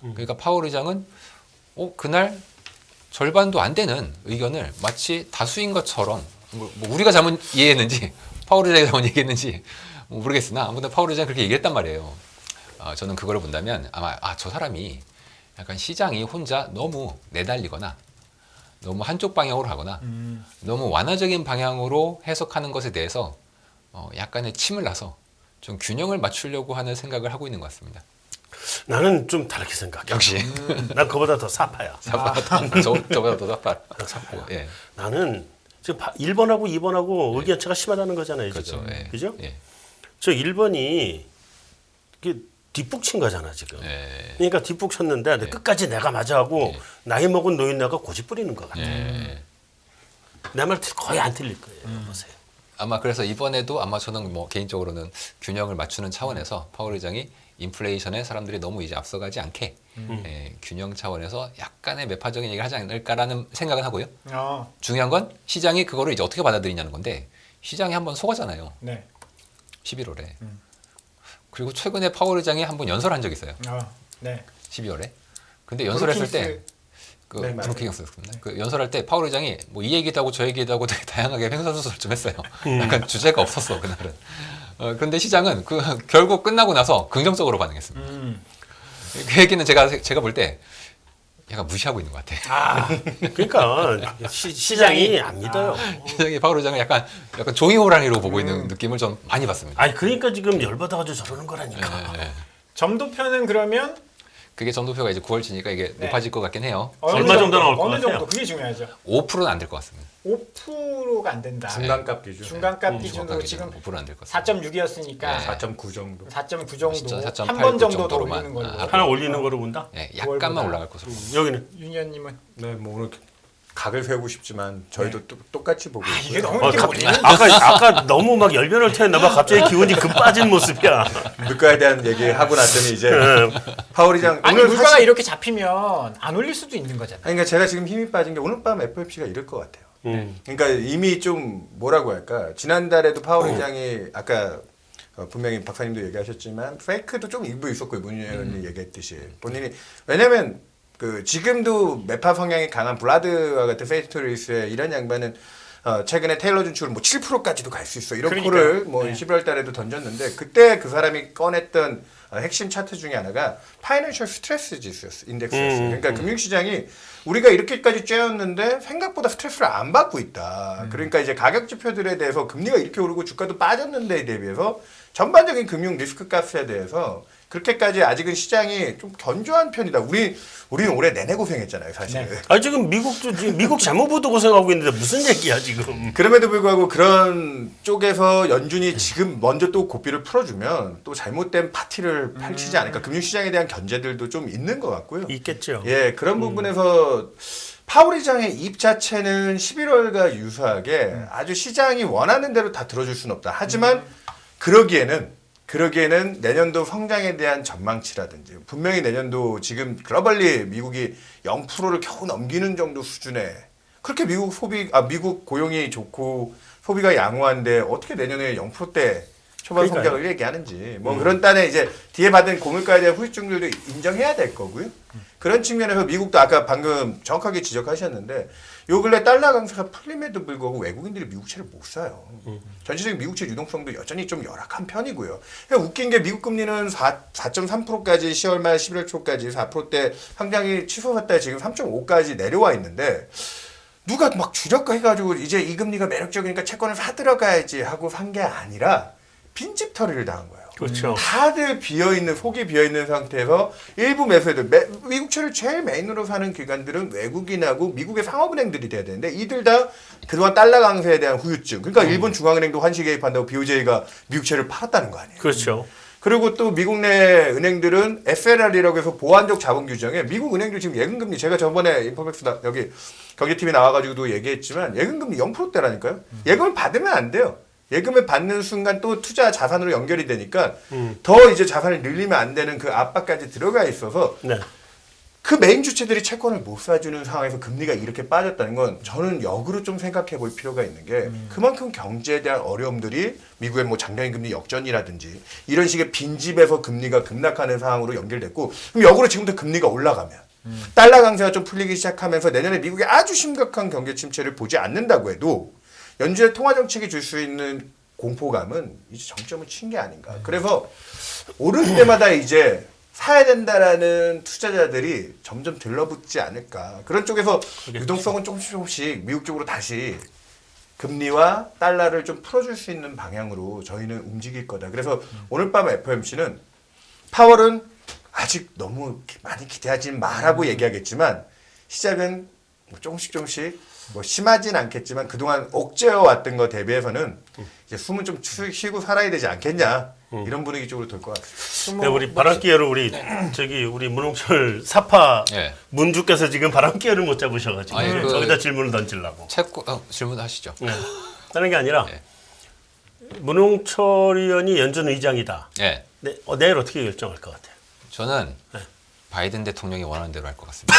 그러니까 파월 의장은 그날 절반도 안 되는 의견을 마치 다수인 것처럼 뭐 우리가 잘못 이해했는지 파월 의장이 잘못 얘기했는지 모르겠으나 아무튼 파월 의장이 그렇게 얘기했단 말이에요. 저는 그거를 본다면 아마 저 사람이 약간 시장이 혼자 너무 내달리거나 너무 한쪽 방향으로 가거나 너무 완화적인 방향으로 해석하는 것에 대해서 약간의 침을 놔서 좀 균형을 맞추려고 하는 생각을 하고 있는 것 같습니다. 나는 좀 다르게 생각해. 역시 난 그보다 더 사파야. 저보다 더 사파. 사파야. 예. 나는 지금 1번하고 2번하고 의견차가 심하다는 거잖아요. 그렇죠. 지금. 예. 그죠? 예. 저 1번이 뒷북 친 거잖아 지금. 예. 그러니까 뒷북 쳤는데 끝까지 내가 맞아 하고 나이 먹은 노인네가 고집 부리는 것 같아. 예. 내 말 거의 안 틀릴 거예요. 보세요. 아마 그래서 이번에도 아마 저는 뭐 개인적으로는 균형을 맞추는 차원에서 파월 의장이 인플레이션에 사람들이 너무 이제 앞서가지 않게 균형 차원에서 약간의 매파적인 얘기를 하지 않을까라는 생각은 하고요. 중요한 건 시장이 그거를 이제 어떻게 받아들이냐는 건데 시장이 한번 속았잖아요. 네. 11월에. 그리고 최근에 파월 의장이 한번 연설한 적이 있어요. 네. 12월에. 근데 연설했을 때 네, 맞아요. 브루킹스였습니다. 그 연설할 때 파월 의장이 뭐 이 얘기도 하고 저 얘기도 하고 되게 다양하게 횡설수설 좀 했어요. 약간 주제가 없었어 그날은. 그런데 시장은 결국 끝나고 나서 긍정적으로 반응했습니다. 그 얘기는 제가 볼 때 약간 무시하고 있는 것 같아. 그러니까 시장이 안 믿어요. 시장이 파월 의장을 약간 종이 호랑이로 보고 있는 느낌을 좀 많이 받습니다. 아니 그러니까 지금 열받아가지고 저러는 거라니까. 점도표는 그러면 그게 점도표가 이제 9월치니까 이게 높아질 것 같긴 해요. 얼마 정도 나올 것 어느 같아요? 정도 그게 중요하죠. 5%는 안 될 것 같습니다. 5%가 안 된다. 중간값 기준. 중간값 기준으로 지금 5%는 안 될 것 같습니다. 4.6이었으니까 4.9 정도. 4.9 정도 진짜 4.8, 한 번 정도 더 정도로만. 올리는 걸로. 하나 올리는 거로 본다? 예, 9월보다. 약간만 올라갈 것으로. 여기는 윤희원님은 네, 뭐 오늘 각을 세우고 싶지만 저희도 똑같이 보고 이게 있고요. 너무 이렇게 올리는 아까 너무 막 열변을 토했나 봐. 갑자기 기운이 급 빠진 모습이야. 물가에 대한 얘기 하고 났더니 이제 파월 의장 아니 오늘 물가가 사실- 이렇게 잡히면 안 올릴 수도 있는 거잖아요. 아니, 그러니까 제가 지금 힘이 빠진 게 오늘 밤 FOMC가 이럴 것 같아요. 그러니까 이미 좀 뭐라고 할까 지난달에도 파월 의장이 아까 분명히 박사님도 얘기하셨지만 페이크도 좀 일부 있었고요. 문 의원이 얘기했듯이 본인이 왜냐면 지금도 매파 성향이 강한 블라드와 같은 페이스토리스의 이런 양반은 최근에 테일러 준축을 뭐 7%까지도 갈 수 있어 이런 그러니까요. 콜을 뭐 네. 11월 달에도 던졌는데 그때 그 사람이 꺼냈던 핵심 차트 중에 하나가 파이낸셜 스트레스 지수였어 인덱스였어요. 그러니까 금융시장이 우리가 이렇게까지 쬐었는데 생각보다 스트레스를 안 받고 있다. 그러니까 이제 가격 지표들에 대해서 금리가 이렇게 오르고 주가도 빠졌는데에 대비해서 전반적인 금융 리스크 값에 대해서 그렇게까지 아직은 시장이 좀 견조한 편이다. 우리는 올해 내내 고생했잖아요, 사실. 네. 아 지금 미국 재무부도 고생하고 있는데 무슨 얘기야 지금? 그럼에도 불구하고 그런 쪽에서 연준이 지금 먼저 또 고삐를 풀어주면 또 잘못된 파티를 펼치지 않을까. 금융시장에 대한 견제들도 좀 있는 것 같고요. 있겠죠. 예, 그런 부분에서 파월 의장의 입 자체는 11월과 유사하게 아주 시장이 원하는 대로 다 들어줄 수는 없다. 하지만 그러기에는 내년도 성장에 대한 전망치라든지 분명히 내년도 지금 글로벌리 미국이 0%를 겨우 넘기는 정도 수준에 그렇게 미국 고용이 좋고 소비가 양호한데 어떻게 내년에 0%대 초반 그러니까요. 성장을 얘기하는지 뭐 그런 딴에 이제 뒤에 받은 고물가에 대한 후유증들도 인정해야 될 거고요. 그런 측면에서 미국도 아까 방금 정확하게 지적하셨는데 요 근래 달러 강세가 풀림에도 불구하고 외국인들이 미국채를 못 사요. 전체적인 미국채 유동성도 여전히 좀 열악한 편이고요. 그냥 웃긴 게 미국 금리는 4.3%까지 10월 말 11월 초까지 4%대 상장이 치솟았다 지금 3.5까지 내려와 있는데 누가 막 주력가 해가지고 이제 이 금리가 매력적이니까 채권을 사들어가야지 하고 산 게 아니라 빈집 털이를 당한 거예요. 그렇죠. 다들 비어있는 속이 비어있는 상태에서 일부 매수해도 미국채를 제일 메인으로 사는 기관들은 외국인하고 미국의 상업은행들이 돼야 되는데 이들 다 그동안 달러 강세에 대한 후유증. 그러니까 일본 중앙은행도 환시 개입한다고 BOJ가 미국채를 팔았다는 거 아니에요. 그렇죠. 그리고 또 미국 내 은행들은 SLR이라고 해서 보완적 자본 규정에 미국 은행들 지금 예금금리 제가 저번에 인포맥스 여기 경제TV 나와가지고도 얘기했지만 예금금리 0%대라니까요. 예금을 받으면 안 돼요. 예금을 받는 순간 또 투자 자산으로 연결이 되니까 더 이제 자산을 늘리면 안 되는 그 압박까지 들어가 있어서 네. 그 메인 주체들이 채권을 못 사주는 상황에서 금리가 이렇게 빠졌다는 건 저는 역으로 좀 생각해 볼 필요가 있는 게 그만큼 경제에 대한 어려움들이 미국의 뭐 장기적인 금리 역전이라든지 이런 식의 빈집에서 금리가 급락하는 상황으로 연결됐고 그럼 역으로 지금부터 금리가 올라가면 달러 강세가 좀 풀리기 시작하면서 내년에 미국이 아주 심각한 경제 침체를 보지 않는다고 해도 연준의 통화 정책이 줄 수 있는 공포감은 이제 정점을 친 게 아닌가. 그래서 오를 때마다 이제 사야 된다라는 투자자들이 점점 들러붙지 않을까. 그런 쪽에서 유동성은 조금씩 미국 쪽으로 다시 금리와 달러를 좀 풀어줄 수 있는 방향으로 저희는 움직일 거다. 그래서 오늘 밤 FOMC는 파월은 아직 너무 많이 기대하지 마라고 얘기하겠지만 시작은 뭐 조금씩 뭐 심하진 않겠지만 그동안 억제해 왔던 거 대비해서는 이제 숨은 좀 쉬고 살아야 되지 않겠냐 이런 분위기 쪽으로 돌 것 같아요. 네, 우리 바람기회로 우리 저기 우리 문홍철 사파 네. 문주께서 지금 바람기회를 못 잡으셔가지고 아니, 거기다 질문을 던지려고. 채권 질문하시죠. 네. 다른 게 아니라 네. 문홍철 의원이 연준 의장이다. 네. 네, 내일 어떻게 결정할 것 같아요? 저는 네. 바이든 대통령이 원하는 대로 할 것 같습니다.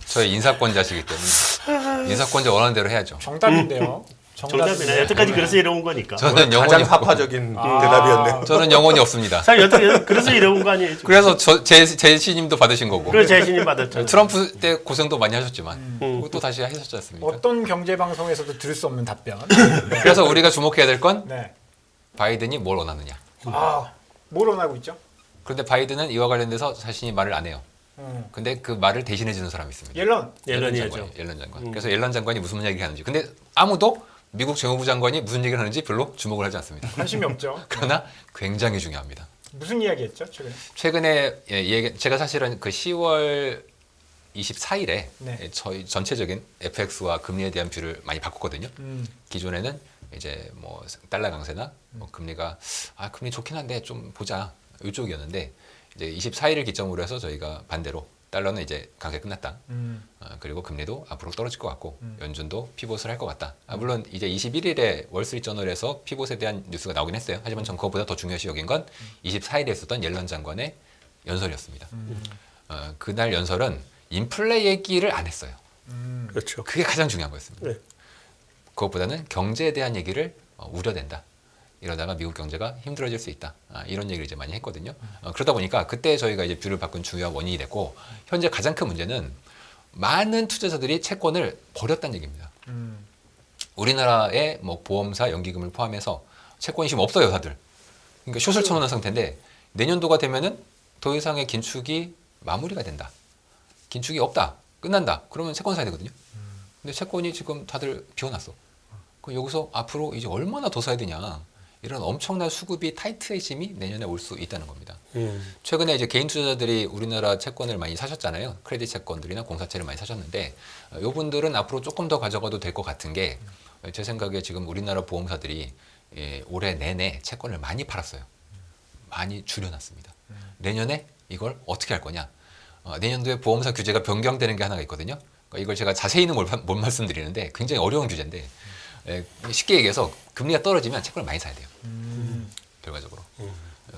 저희 인사권자시기 때문에 인사권자 원하는 대로 해야죠. 정답인데요. 정답이네. 여태까지 그래서 이래온 거니까. 저는 영혼이 가장 없고, 사파적인 대답이었네요. 저는 영혼이 없습니다. 사실 여태 그래서 이래온 거 아니에요? 지금? 그래서 제 신임도 받으신 거고. 그래서 재신임 받았죠. 트럼프 때 고생도 많이 하셨지만 그것도 다시 하셨지 않습니까? 어떤 경제 방송에서도 들을 수 없는 답변. 그래서 우리가 주목해야 될 건 네. 바이든이 뭘 원하느냐. 뭘 원하고 있죠? 그런데 바이든은 이와 관련돼서 자신이 말을 안 해요. 근데 그 말을 대신해 주는 사람이 있습니다. 옐런. 옐런이죠. 옐런 장관. 그래서 옐런 장관이 무슨 얘기를 하는지. 근데 아무도 미국 재무부 장관이 무슨 얘기를 하는지 별로 주목을 하지 않습니다. 관심이 없죠. 그러나 굉장히 중요합니다. 무슨 이야기했죠 최근에? 최근에 제가 사실은 그 10월 24일에 네. 저희 전체적인 FX와 금리에 대한 뷰를 많이 바꿨거든요. 음. 기존에는 이제 뭐 달러 강세나 뭐 금리가 금리 좋긴 한데 좀 보자 이쪽이었는데 이제 24일을 기점으로 해서 저희가 반대로 달러는 이제 강세 끝났다. 그리고 금리도 앞으로 떨어질 것 같고 연준도 피봇을 할 것 같다. 물론 이제 21일에 월스트리트저널에서 피봇에 대한 뉴스가 나오긴 했어요. 하지만 전 그것보다 더 중요시 여긴 건 24일에 있었던 옐런 장관의 연설이었습니다. 그날 연설은 인플레 얘기를 안 했어요. 그렇죠. 그게 가장 중요한 거였습니다. 네. 그것보다는 경제에 대한 얘기를 우려된다. 이러다가 미국 경제가 힘들어질 수 있다. 이런 얘기를 이제 많이 했거든요. 그러다 보니까 그때 저희가 이제 뷰를 바꾼 중요한 원인이 됐고 현재 가장 큰 문제는 많은 투자자들이 채권을 버렸다는 얘기입니다. 우리나라의 뭐 보험사 연기금을 포함해서 채권이 지금 없어요, 다들. 그러니까 숏을 쳐놓은 상태인데 내년도가 되면은 더 이상의 긴축이 마무리가 된다. 긴축이 없다. 끝난다. 그러면 채권 사야 되거든요. 근데 채권이 지금 다들 비워놨어. 그럼 여기서 앞으로 이제 얼마나 더 사야 되냐. 이런 엄청난 수급이 타이트해짐이 내년에 올 수 있다는 겁니다. 최근에 이제 개인 투자자들이 우리나라 채권을 많이 사셨잖아요. 크레딧 채권들이나 공사채를 많이 사셨는데 이분들은 앞으로 조금 더 가져가도 될 것 같은 게 제 생각에 지금 우리나라 보험사들이 올해 내내 채권을 많이 팔았어요. 많이 줄여놨습니다. 내년에 이걸 어떻게 할 거냐. 내년도에 보험사 규제가 변경되는 게 하나가 있거든요. 그러니까 이걸 제가 자세히는 못 말씀드리는데 굉장히 어려운 규제인데 쉽게 얘기해서 금리가 떨어지면 채권을 많이 사야 돼요. 결과적으로.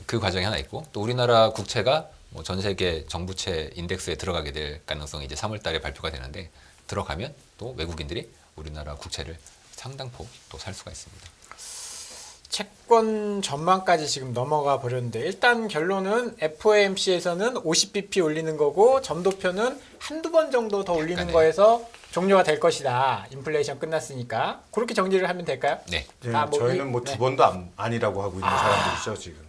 그 과정이 하나 있고 또 우리나라 국채가 뭐 전 세계 정부채 인덱스에 들어가게 될 가능성이 이제 3월 달에 발표가 되는데 들어가면 또 외국인들이 우리나라 국채를 상당폭 또 살 수가 있습니다. 채권 전망까지 지금 넘어가 버렸는데 일단 결론은 FOMC에서는 50bp 올리는 거고 점도표는 한두 번 정도 더 올리는 약간의. 거에서 종료가 될 것이다. 인플레이션 끝났으니까. 그렇게 정리를 하면 될까요? 네. 저희는 뭐 두 번도 아니라고 하고 있는 사람들이죠 지금.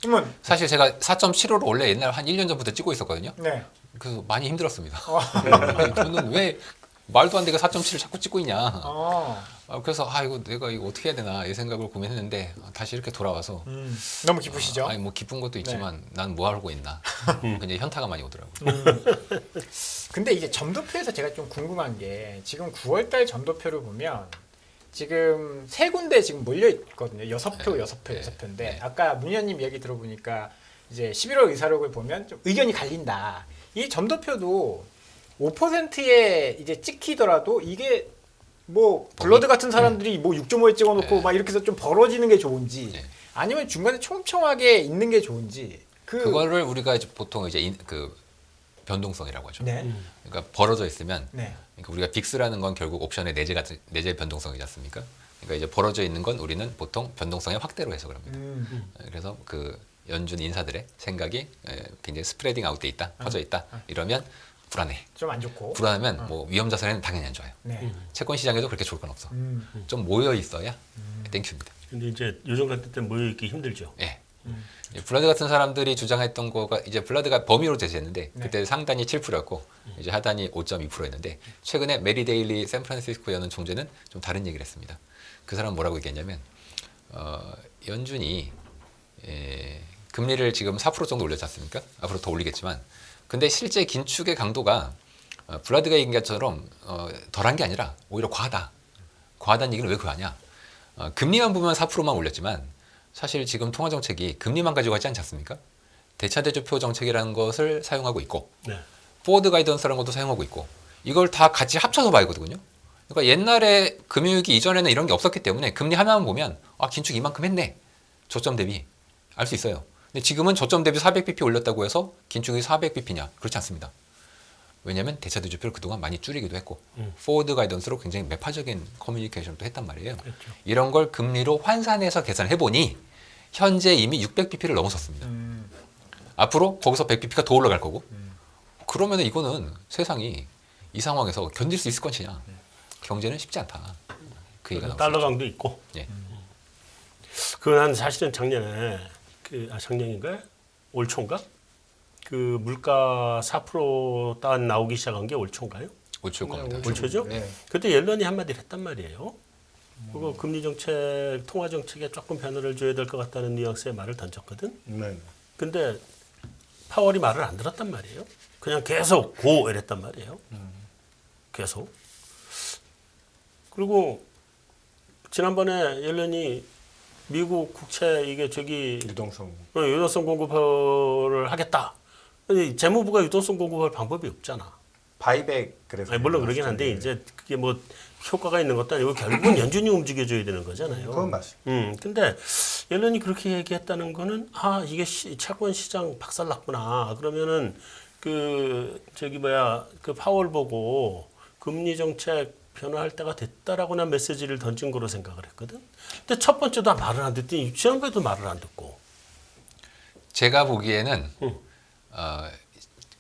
그러면 사실 제가 4.75를 원래 옛날 한 1년 전부터 찍고 있었거든요. 네. 그래서 많이 힘들었습니다. 아니, 저는 왜 말도 안 되게 4.7을 자꾸 찍고 있냐. 그래서 이거 내가 이거 어떻게 해야 되나 이 생각을 고민했는데 다시 이렇게 돌아와서 너무 기쁘시죠? 아니 뭐 기쁜 것도 있지만 난 뭐 하고 있나. 굉장히 현타가 많이 오더라고요. 근데 이제 점도표에서 제가 좀 궁금한 게 지금 9월달 점도표를 보면 지금 세 군데 지금 몰려 있거든요. 6표, 네. 6표, 네. 6표인데 네. 아까 문의원님 얘기 들어보니까 이제 11월 의사록을 보면 좀 의견이 갈린다. 이 점도표도 5%에 이제 찍히더라도 이게 뭐 블러드 같은 사람들이 뭐 6.5에 찍어놓고 네. 막 이렇게 해서 좀 벌어지는 게 좋은지 네. 아니면 중간에 촘촘하게 있는 게 좋은지 그거를 우리가 이제 보통 이제 그 변동성이라고 하죠. 네. 그러니까 벌어져 있으면 네. 그러니까 우리가 빅스라는 건 결국 옵션의 내재 같은 내재 변동성이지 않습니까? 그러니까 이제 벌어져 있는 건 우리는 보통 변동성의 확대로 해석을 합니다. 그래서 그 연준 인사들의 생각이 굉장히 스프레딩 아웃돼 있다, 퍼져 있다. 이러면 불안해. 좀 안 좋고. 불안하면 뭐 위험 자산에는 당연히 안 좋아요. 네. 채권 시장에도 그렇게 좋을 건 없어. 좀 모여 있어야 땡큐입니다. 근데 이제 요즘 같은 때 모여있기 힘들죠. 예. 블라드 같은 사람들이 주장했던 거가 이제 블라드가 범위로 제시했는데 네. 그때 상단이 7%였고 이제 하단이 5.2%였는데 최근에 메리 데일리 샌프란시스코 여는 총재는 좀 다른 얘기를 했습니다. 그 사람은 뭐라고 얘기했냐면 연준이 금리를 지금 4% 정도 올렸지 않습니까? 앞으로 더 올리겠지만 근데 실제 긴축의 강도가 블라드가 얘기한 것처럼 덜한 게 아니라 오히려 과하다. 과하다는 얘기는 왜 그러냐? 금리만 보면 4%만 올렸지만 사실 지금 통화정책이 금리만 가지고 하지 않지 않습니까? 대차대조표 정책이라는 것을 사용하고 있고 네. 포워드 가이던스라는 것도 사용하고 있고 이걸 다 같이 합쳐서 봐야 되거든요. 그러니까 옛날에 금융위기 이전에는 이런 게 없었기 때문에 금리 하나만 보면 긴축 이만큼 했네. 저점 대비 알 수 있어요. 근데 지금은 저점 대비 400bp 올렸다고 해서 긴축이 400bp냐? 그렇지 않습니다. 왜냐하면 대차대조표를 그동안 많이 줄이기도 했고 포워드 가이던스로 굉장히 매파적인 커뮤니케이션도 했단 말이에요. 그렇죠. 이런 걸 금리로 환산해서 계산을 해보니 현재 이미 600bp를 넘어섰습니다. 앞으로 거기서 100bp가 더 올라갈 거고 그러면 이거는 세상이 이 상황에서 견딜 수 있을 것이냐. 경제는 쉽지 않다. 그 얘기가 달러 나왔습니다. 강도 있고. 예. 그건 사실은 작년에 작년인가? 올 초인가? 그 물가 4% 단 나오기 시작한 게 올 초인가요? 올 초일 겁니다. 올 초죠? 네. 그때 옐런이 한마디를 했단 말이에요. 그리고 금리 정책, 통화 정책에 조금 변화를 줘야 될 것 같다는 뉘앙스의 말을 던졌거든. 네. 근데 파월이 말을 안 들었단 말이에요. 그냥 계속 고 이랬단 말이에요. 계속. 그리고 지난번에 옐런이 미국 국채 이게 유동성. 유동성 공급을 하겠다. 아니, 재무부가 유동성 공급할 방법이 없잖아. 바이백 그래서. 아니, 물론 그러긴 한데 이제 그게 뭐 효과가 있는 것도 아니고 결국은 연준이 움직여줘야 되는 거잖아요. 그건 맞습니다. 근데 옐런이 그렇게 얘기했다는 거는 이게 채권 시장 박살났구나. 그러면은 그 파월 보고 금리 정책 변화할 때가 됐다라고나 메시지를 던진 거로 생각을 했거든. 근데 첫 번째도 말을 안 듣더니 지난번에도 말을 안 듣고. 제가 보기에는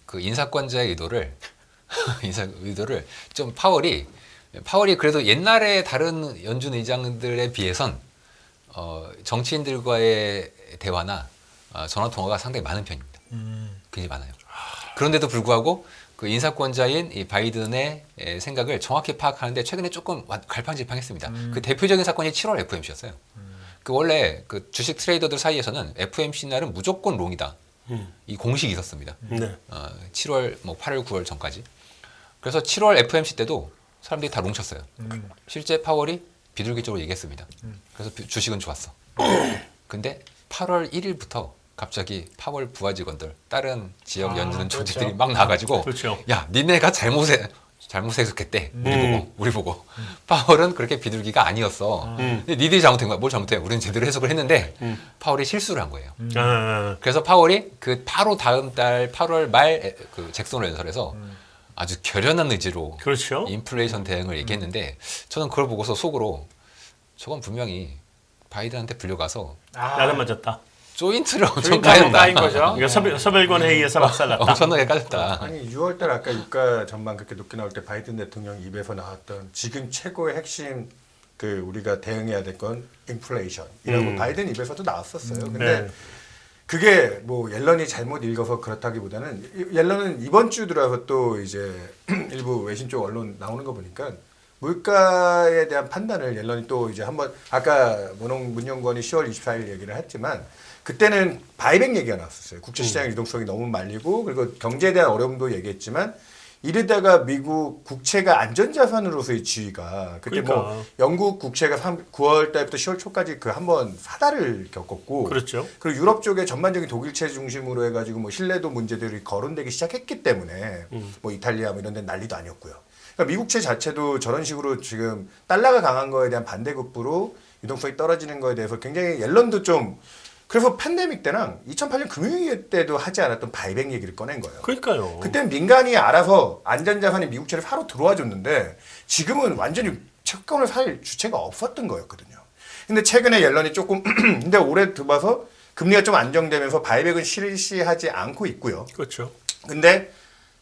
그 인사권자의 의도를 좀 파월이 그래도 옛날에 다른 연준 의장들에 비해선 정치인들과의 대화나 전화 통화가 상당히 많은 편입니다. 굉장히 많아요. 그런데도 불구하고 그 인사권자인 이 바이든의 생각을 정확히 파악하는데 최근에 조금 갈팡질팡했습니다. 그 대표적인 사건이 7월 FOMC였어요. 그 원래 그 주식 트레이더들 사이에서는 FOMC 날은 무조건 롱이다. 이 공식이 있었습니다. 네. 7월, 뭐 8월, 9월 전까지. 그래서 7월 FOMC 때도 사람들이 다 롱쳤어요. 실제 파월이 비둘기적으로 얘기했습니다. 그래서 주식은 좋았어. 근데 8월 1일부터 갑자기 파월 부하 직원들, 다른 지역 연준 총재들이 그렇죠. 막 나가지고 그렇죠. 야, 니네가 잘못 해석했대. 우리 보고. 파월은 그렇게 비둘기가 아니었어. 근데 니들이 잘못한 거야. 뭘 잘못해? 우리는 제대로 해석을 했는데 파월이 실수를 한 거예요. 그래서 파월이 그 바로 다음 달 8월 말 그 잭슨 연설에서 아주 결연한 의지로 그렇죠. 인플레이션 대응을 얘기했는데 저는 그걸 보고서 속으로 저건 분명히 바이든한테 불려가서 나는 맞았다. 조인트를 엄청 조인트를 까인 까였다. 거죠. 그러니까 서별권 회의에서 박살났다. 엄청나게 까졌다. 아니 6월달 아까 유가 전망 그렇게 높게 나올 때 바이든 대통령 입에서 나왔던 지금 최고의 핵심 우리가 대응해야 될 건 인플레이션이라고 바이든 입에서도 나왔었어요. 근데 네. 그게 뭐 옐런이 잘못 읽어서 그렇다기보다는 옐런은 이번 주 들어서 또 이제 일부 외신 쪽 언론 나오는 거 보니까 물가에 대한 판단을 옐런이 또 이제 한번 아까 문영권이 10월 24일 얘기를 했지만 그때는 바이백 얘기가 나왔었어요. 국제시장의 유동성이 너무 말리고 그리고 경제에 대한 어려움도 얘기했지만 이러다가 미국 국채가 안전자산으로서의 지위가 그때 뭐 그러니까. 영국 국채가 9월 달부터 10월 초까지 그 한번 사달을 겪었고 그렇죠. 그리고 유럽 쪽에 전반적인 독일체 중심으로 해가지고 뭐 신뢰도 문제들이 거론되기 시작했기 때문에 뭐 이탈리아 뭐 이런 데 난리도 아니었고요. 그러니까 미국채 자체도 저런 식으로 지금 달러가 강한 거에 대한 반대급부로 유동성이 떨어지는 거에 대해서 굉장히 옐런도 좀 그래서 팬데믹 때랑 2008년 금융위기 때도 하지 않았던 바이백 얘기를 꺼낸 거예요. 그러니까요. 그때는 민간이 알아서 안전자산이 미국채를 사러 들어와 줬는데 지금은 완전히 채권을 살 주체가 없었던 거였거든요. 근데 최근에 옐런이 조금 근데 올해 들어서 금리가 좀 안정되면서 바이백은 실시하지 않고 있고요. 그렇죠. 근데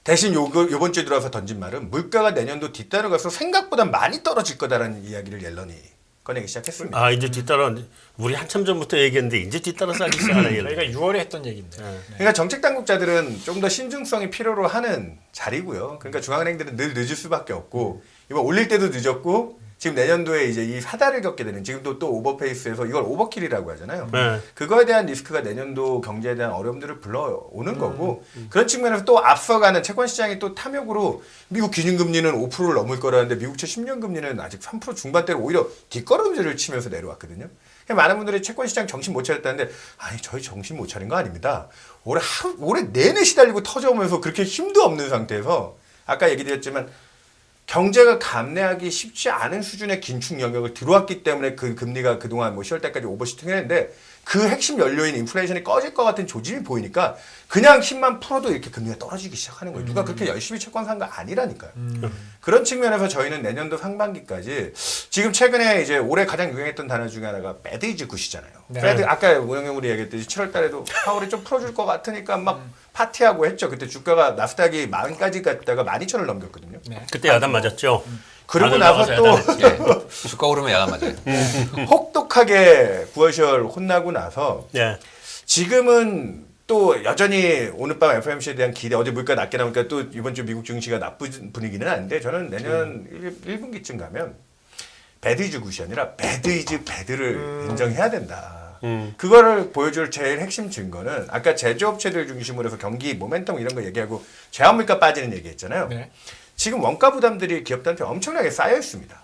대신 요번 주에 들어와서 던진 말은 물가가 내년도 뒤따라가서 생각보다 많이 떨어질 거다라는 이야기를 옐런이 꺼내기 시작했습니다. 아 이제 뒤따라 우리 한참 전부터 얘기했는데 이제 뒤따라 싸기 시작하네. 저희가 6월에 했던 얘기인데. 네. 그러니까 정책 당국자들은 좀 더 신중성이 필요로 하는 자리고요. 그러니까 중앙은행들은 늘 늦을 수밖에 없고 이번 올릴 때도 늦었고 지금 내년도에 이제 이 사달을 겪게 되는 지금도 또 오버페이스에서 이걸 오버킬이라고 하잖아요. 네. 그거에 대한 리스크가 내년도 경제에 대한 어려움들을 불러오는 거고 그런 측면에서 또 앞서가는 채권 시장이 또 탐욕으로 미국 기준금리는 5%를 넘을 거라는데 미국채 10년 금리는 아직 3% 중반대로 오히려 뒷걸음질을 치면서 내려왔거든요. 많은 분들이 채권 시장 정신 못 차렸다는데 아니 저희 정신 못 차린 거 아닙니다. 올해 내내 시달리고 터져오면서 그렇게 힘도 없는 상태에서 아까 얘기 드렸지만 경제가 감내하기 쉽지 않은 수준의 긴축 영역을 들어왔기 때문에 그 금리가 그동안 뭐 10월 달까지 오버슈팅 했는데 그 핵심 연료인 인플레이션이 꺼질 것 같은 조짐이 보이니까 그냥 힘만 풀어도 이렇게 금리가 떨어지기 시작하는 거예요. 누가 그렇게 열심히 채권 산 거 아니라니까요. 그런 측면에서 저희는 내년도 상반기까지 지금 최근에 이제 올해 가장 유행했던 단어 중에 하나가 배드 이즈 굿이잖아요. 네. 배드 아까 모형형으리 얘기했듯이 7월 달에도 파월이 좀 풀어줄 것 같으니까 막 파티하고 했죠. 그때 주가가 나스닥이 40까지 갔다가 12,000을 넘겼거든요. 네. 그때 야단 맞았죠. 그러고 다들 나서 나가서 또 예. 주가 오르면 야단 맞아요. 혹독하게 9월 10월 혼나고 나서 네. 지금은 또 여전히 오늘 밤 FOMC에 대한 기대 어제 물가 낮게 나오니까 또 이번 주 미국 증시가 나쁜 분위기는 아닌데 저는 내년 1분기쯤 가면 배드 이즈 굿이 아니라 배드 이즈 배드를 인정해야 된다. 그거를 보여줄 제일 핵심 증거는 아까 제조업체들 중심으로 해서 경기 모멘텀 이런 거 얘기하고 제한물가 빠지는 얘기했잖아요. 네. 지금 원가 부담들이 기업들한테 엄청나게 쌓여 있습니다.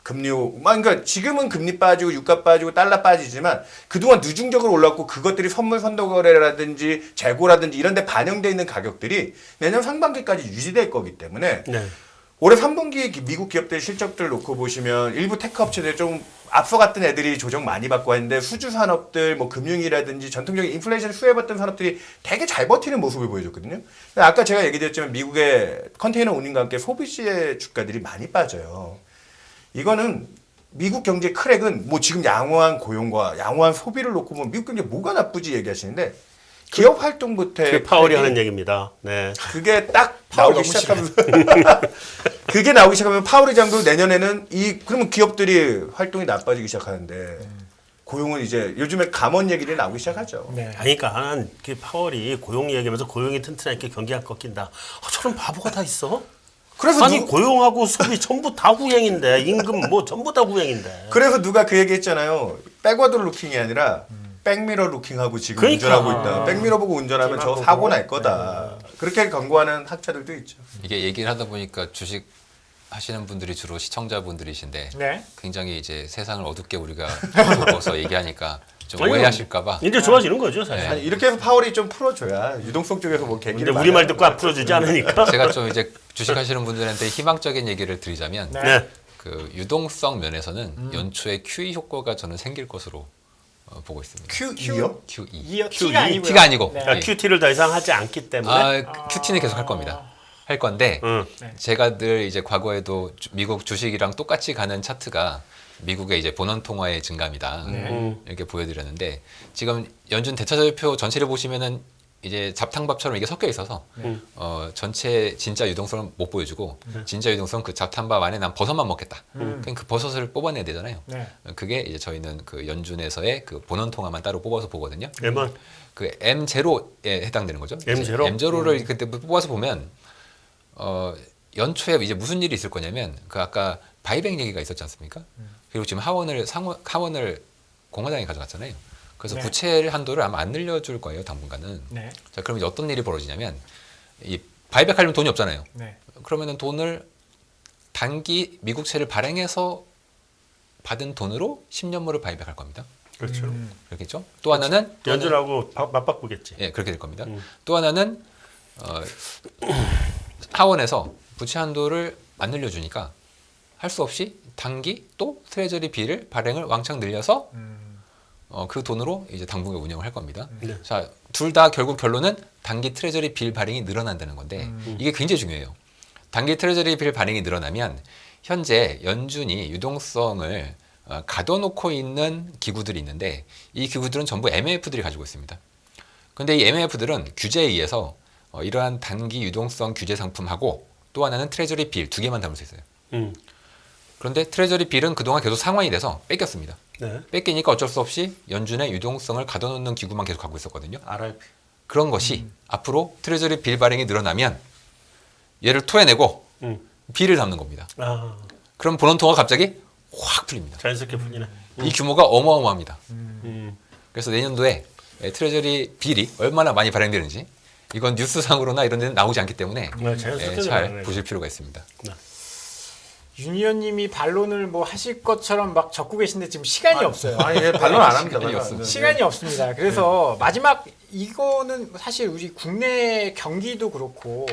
금리, 그러니까 지금은 금리 빠지고 유가 빠지고 달러 빠지지만 그동안 누중적으로 올랐고 그것들이 선물 선도 거래라든지 재고라든지 이런 데 반영돼 있는 가격들이 내년 상반기까지 유지될 거기 때문에 네. 올해 3분기 미국 기업들 실적들 놓고 보시면 일부 테크 업체들 좀 앞서갔던 애들이 조정 많이 받고 했는데 수주 산업들 뭐 금융이라든지 전통적인 인플레이션 수혜받던 산업들이 되게 잘 버티는 모습을 보여줬거든요. 아까 제가 얘기드렸지만 미국의 컨테이너 운임과 함께 소비시의 주가들이 많이 빠져요. 이거는 미국 경제 크랙은 뭐 지금 양호한 고용과 양호한 소비를 놓고 보면 미국 경제 뭐가 나쁘지 얘기하시는데 기업 활동부터 그 파월이 하는 얘기입니다. 네. 그게 딱 파월 나오기 너무 시작하면서 그게 나오기 시작하면 파월 의장도 내년에는 그러면 기업들이 활동이 나빠지기 시작하는데 고용은 이제 요즘에 감원 얘기를 나오기 시작하죠. 네. 그러니까 그 파월이 고용 얘기하면서 고용이 튼튼하니까 경기가 꺾인다. 저런 바보가 다 있어? 그래서 아니 고용하고 소비 전부 다 후행인데 임금 뭐 전부 다 후행인데. 그래서 누가 그 얘기 했잖아요. 백워드 루킹이 아니라 백미러 루킹하고 지금 그러니까. 운전하고 있다. 백미러 보고 운전하면 저 보고. 사고 날 거다. 그렇게 경고하는 학자들도 있죠. 이게 얘기를 하다 보니까 주식 하시는 분들이 주로 시청자분들이신데 네. 굉장히 이제 세상을 어둡게 우리가 보고서 얘기하니까 좀 아니요. 오해하실까봐 이제 좋아지는 거죠 사실. 아니 이렇게 해서 파월이 좀 풀어줘야 유동성 쪽에서 뭐 근데 계기를 우리 말 마련하는 듣고 안 풀어주지 않으니까. 제가 좀 이제 주식 하시는 분들한테 희망적인 얘기를 드리자면 네. 네. 그 유동성 면에서는 연초에 QE 효과가 저는 생길 것으로 보고 있습니다. Q2요? QE. 이어 QE. T가 아니고요. T가 아니고. 네. 예. 그러니까 QT를 더 이상 하지 않기 때문에. 아, QT는 계속 할 겁니다. 할 건데 네. 제가 늘 이제 과거에도 미국 주식이랑 똑같이 가는 차트가 미국의 이제 본원 통화의 증감이다 네. 이렇게 보여드렸는데 지금 연준 대차절표 전체를 보시면은 이제 잡탕밥처럼 이게 섞여 있어서 전체 진짜 유동성을 못 보여주고 진짜 유동성 그 잡탕밥 안에 난 버섯만 먹겠다. 그럼 그 버섯을 뽑아내야 되잖아요. 네. 그게 이제 저희는 그 연준에서의 그 본원 통화만 따로 뽑아서 보거든요. M1 그 M0에 해당되는 거죠. M0? M0를 그때 뽑아서 보면 연초에 이제 무슨 일이 있을 거냐면 그 아까 바이백 얘기가 있었지 않습니까? 그리고 지금 하원을 공화당이 가져갔잖아요. 그래서 네. 부채 한도를 아마 안 늘려줄 거예요 당분간은. 네. 자 그럼 이제 어떤 일이 벌어지냐면 이 바이백 하려면 돈이 없잖아요. 네. 그러면은 돈을 단기 미국채를 발행해서 받은 돈으로 10년물을 바이백할 겁니다. 그렇죠. 그렇겠죠? 또 하나는 연준하고 맞바꾸겠지. 예 그렇게 될 겁니다. 또 하나는 하원에서 부채 한도를 안 늘려주니까 할 수 없이 단기 또 트레저리 빌을 발행을 왕창 늘려서 그 돈으로 이제 당분간 운영을 할 겁니다. 네. 자, 둘 다 결국 결론은 단기 트레저리 빌 발행이 늘어난다는 건데 이게 굉장히 중요해요. 단기 트레저리 빌 발행이 늘어나면 현재 연준이 유동성을 가둬놓고 있는 기구들이 있는데 이 기구들은 전부 MMF들이 가지고 있습니다. 그런데 이 MMF들은 규제에 의해서 이러한 단기 유동성 규제 상품하고 또 하나는 트레저리 빌 두 개만 담을 수 있어요. 그런데 트레저리 빌은 그동안 계속 상환이 돼서 뺏겼습니다. 네. 뺏기니까 어쩔 수 없이 연준의 유동성을 가둬놓는 기구만 계속 갖고 있었거든요. RRP. 그런 것이 앞으로 트레저리 빌 발행이 늘어나면 얘를 토해내고 빌을 담는 겁니다. 아 그럼 본원통화가 갑자기 확 풀립니다. 자연스럽게 풀리네. 이 규모가 어마어마합니다. 음. 그래서 내년도에 트레저리 빌이 얼마나 많이 발행되는지 이건 뉴스상으로나 이런 데는 나오지 않기 때문에 자연스럽게 잘 늘어나네. 보실 필요가 있습니다. 윤 의원님이 반론을 뭐 하실 것처럼 막 적고 계신데 지금 시간이 없어요. 아니 예, 반론 안 합니다. 시간이 반론. 없습니다. 시간이 없습니다. 그래서 마지막 이거는 사실 우리 국내 경기도 그렇고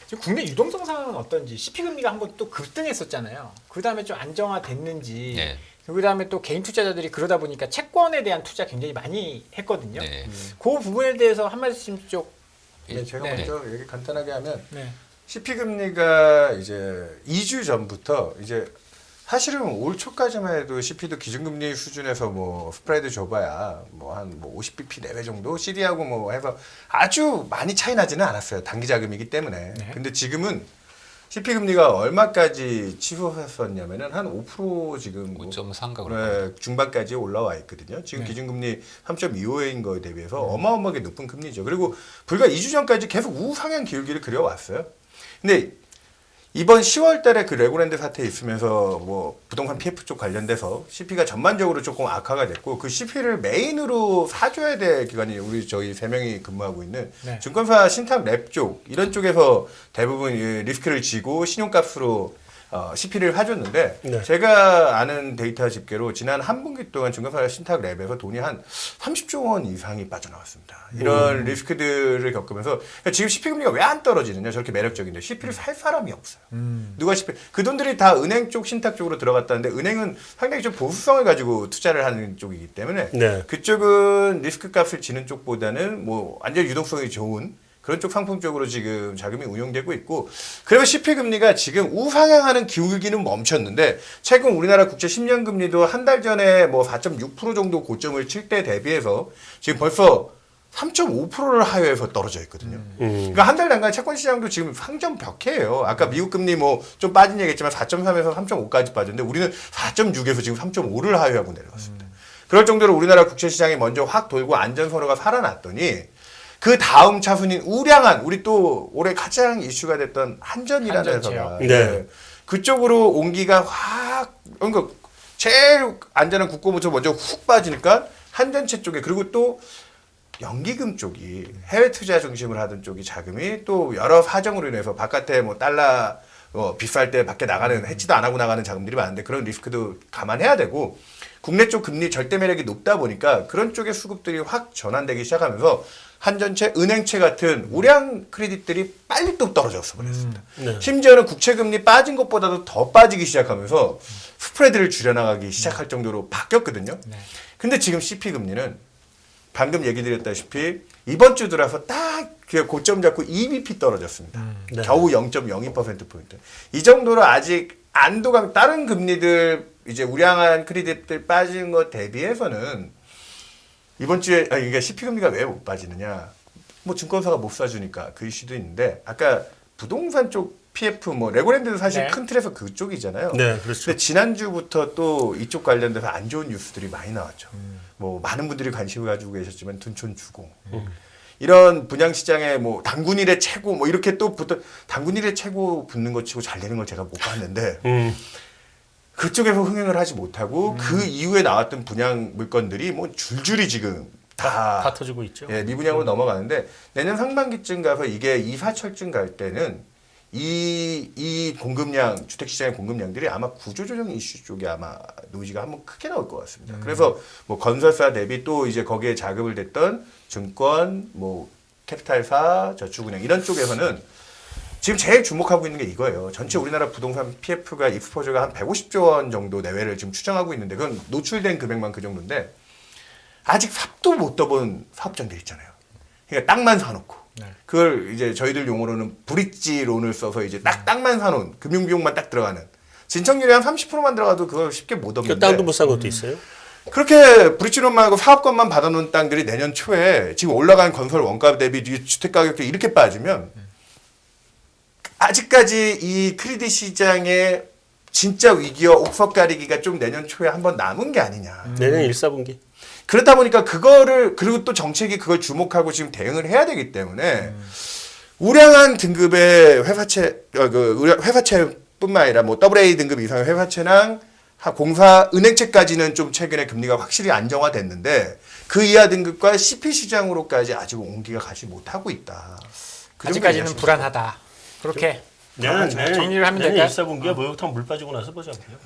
지금 국내 유동성 상황은 어떤지 CP 금리가 한번 또 급등했었잖아요. 그 다음에 좀 안정화됐는지. 네. 그 다음에 또 개인 투자자들이 그러다 보니까 채권에 대한 투자 굉장히 많이 했거든요. 네. 그 부분에 대해서 한 말씀 쪽. 네, 제가 네. 먼저 얘기 간단하게 하면 네. CP 금리가 이제 2주 전부터 이제 사실은 올 초까지만 해도 CP도 기준금리 수준에서 뭐 스프레드 줘봐야 뭐 한 뭐 50bp 내외 정도 CD하고 뭐 해서 아주 많이 차이 나지는 않았어요. 단기 자금이기 때문에. 네. 근데 지금은 CP 금리가 얼마까지 치솟았었냐면은 한 5% 지금 뭐 5.3가 그럴 네, 중반까지 올라와 있거든요. 지금 네. 기준금리 3.25인 거에 대비해서 어마어마하게 높은 금리죠. 그리고 불과 2주 전까지 계속 우상향 기울기를 그려왔어요. 근데 이번 10월 달에 그 레고랜드 사태 있으면서 뭐 부동산 PF 쪽 관련돼서 CP가 전반적으로 조금 악화가 됐고 그 CP를 메인으로 사줘야 될 기관이 우리 저희 3명이 근무하고 있는 네. 증권사 신탁 랩 쪽 이런 쪽에서 대부분 이 리스크를 지고 신용값으로 CP를 사줬는데 네. 제가 아는 데이터 집계로 지난 한 분기 동안 증권사 신탁 랩에서 돈이 한 30조 원 이상이 빠져나왔습니다. 이런 리스크들을 겪으면서 지금 CP 금리가 왜 안 떨어지느냐 저렇게 매력적인데 CP를 살 사람이 없어요. 누가 CP 그 돈들이 다 은행 쪽 신탁 쪽으로 들어갔다는데 은행은 상당히 좀 보수성을 가지고 투자를 하는 쪽이기 때문에 네. 그쪽은 리스크 값을 지는 쪽보다는 뭐 완전 유동성이 좋은 그런 쪽 상품 쪽으로 지금 자금이 운용되고 있고 그러면 CP 금리가 지금 우상향하는 기울기는 멈췄는데 최근 우리나라 국채 10년 금리도 한 달 전에 뭐 4.6% 정도 고점을 칠 때 대비해서 지금 벌써 3.5%를 하회해서 떨어져 있거든요. 그러니까 한 달 단간 채권 시장도 지금 상점 벽해예요. 아까 미국 금리 뭐 좀 빠진 얘기했지만 4.3에서 3.5까지 빠졌는데 우리는 4.6에서 지금 3.5를 하회하고 내려갔습니다. 그럴 정도로 우리나라 국채 시장이 먼저 확 돌고 안전 선호가 살아났더니 그 다음 차순인 우량한 우리 또 올해 가장 이슈가 됐던 한전이라는 한전채요. 회사가 네. 그쪽으로 온기가 확 그러니까 제일 안전한 국고부터 먼저 훅 빠지니까 한전채 쪽에 그리고 또 연기금 쪽이 해외 투자 중심을 하던 쪽이 자금이 또 여러 사정으로 인해서 바깥에 뭐 달러 비쌀 때 밖에 나가는 해치도 안 하고 나가는 자금들이 많은데 그런 리스크도 감안해야 되고 국내 쪽 금리 절대 매력이 높다 보니까 그런 쪽의 수급들이 확 전환되기 시작하면서 한전채, 은행채 같은 우량 크레딧들이 빨리 또 떨어졌어 버렸습니다. 네. 심지어는 국채금리 빠진 것보다도 더 빠지기 시작하면서 스프레드를 줄여나가기 시작할 정도로 바뀌었거든요. 네. 근데 지금 CP 금리는 방금 얘기 드렸다시피 이번 주 들어서 딱 고점 잡고 2bp 떨어졌습니다. 네. 겨우 0.02%포인트. 이 정도로 아직 안도감 다른 금리들 이제 우량한 크레딧들 빠진 것 대비해서는 이번 주에 그러니까 CP 금리가 왜 못 빠지느냐? 뭐 증권사가 못 사주니까 그 이슈도 있는데 아까 부동산 쪽 PF 뭐 레고랜드는 사실 네. 큰 틀에서 그쪽이잖아요. 네, 그렇죠. 근데 지난주부터 또 이쪽 관련돼서 안 좋은 뉴스들이 많이 나왔죠. 뭐 많은 분들이 관심을 가지고 계셨지만 둔촌 주공. 이런 분양시장에 뭐 당군일의 최고 뭐 이렇게 또 당군일의 최고 붙는 것 치고 잘 되는 걸 제가 못 봤는데 그쪽에서 흥행을 하지 못하고 그 이후에 나왔던 분양 물건들이 뭐 줄줄이 지금 다 터지고 있죠. 예, 미분양으로 넘어가는데 내년 상반기쯤 가서 이게 이사철쯤 갈 때는 이 공급량 주택시장의 공급량들이 아마 구조조정 이슈 쪽에 아마 노이즈가 한번 크게 나올 것 같습니다. 그래서 뭐 건설사 대비 또 이제 거기에 자급을 댔던 증권, 뭐 캐피탈사, 저축은행 이런 쪽에서는 지금 제일 주목하고 있는 게 이거예요. 전체 우리나라 부동산 PF가 익스포저가 한 150조 원 정도 내외를 지금 추정하고 있는데 그건 노출된 금액만 그 정도인데 아직 삽도 못 떠본 사업장들 있잖아요. 그러니까 땅만 사놓고 그걸 이제 저희들 용어로는 브릿지 론을 써서 이제 땅만 사놓은 금융 비용만 딱 들어가는 진척률이 한 30%만 들어가도 그걸 쉽게 못 그 얻는데 땅도 못 산 것도 있어요. 그렇게 브릿지 론만 하고 사업권만 받아놓은 땅들이 내년 초에 지금 올라간 건설 원가 대비 주택 가격들이 이렇게 빠지면 아직까지 이 크레딧 시장의 진짜 위기와 옥석 가리기가 좀 내년 초에 한번 남은 게 아니냐. 내년 1사분기. 그렇다 보니까 그거를 그리고 또 정책이 그걸 주목하고 지금 대응을 해야 되기 때문에 우량한 등급의 회사채뿐만 아니라 뭐 AA 등급 이상의 회사채랑 공사 은행채까지는 좀 최근에 금리가 확실히 안정화됐는데 그 이하 등급과 CP 시장으로까지 아직 온기가 가지 못하고 있다. 그 아직까지는 정도 불안하다. 그렇게 내년 정리를 하면 될까요? 1사분기가 목욕탕 물 빠지고 나서 보자고요.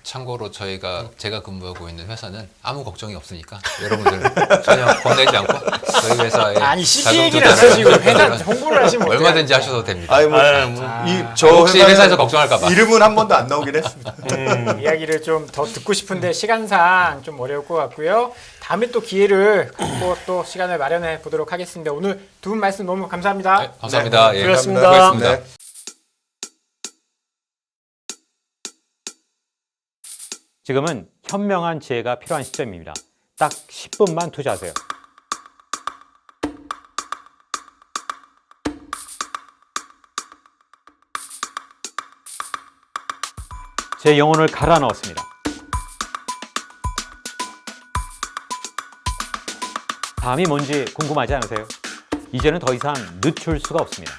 참고로 제가 근무하고 있는 회사는 아무 걱정이 없으니까 여러분들 전혀 겁내지 않고 저희 회사에 아니 CP 자금 얘기를 안 조달을 하시고 회사 하면 홍보를 하시면 얼마든지 하셔도 됩니다. 아니 뭐, 혹시 회사에서 걱정할까봐. 이름은 한 번도 안 나오긴 했습니다. 이야기를 좀 더 듣고 싶은데 시간상 좀 어려울 것 같고요. 다음에 또 기회를 갖고 또 시간을 마련해 보도록 하겠습니다. 오늘 두 분 말씀 너무 감사합니다. 네, 감사합니다. 네, 예, 수고하셨습니다. 수고하셨습니다. 네. 지금은 현명한 지혜가 필요한 시점입니다. 딱 10분만 투자하세요. 제 영혼을 갈아 넣었습니다. 다음이 뭔지 궁금하지 않으세요? 이제는 더 이상 늦출 수가 없습니다.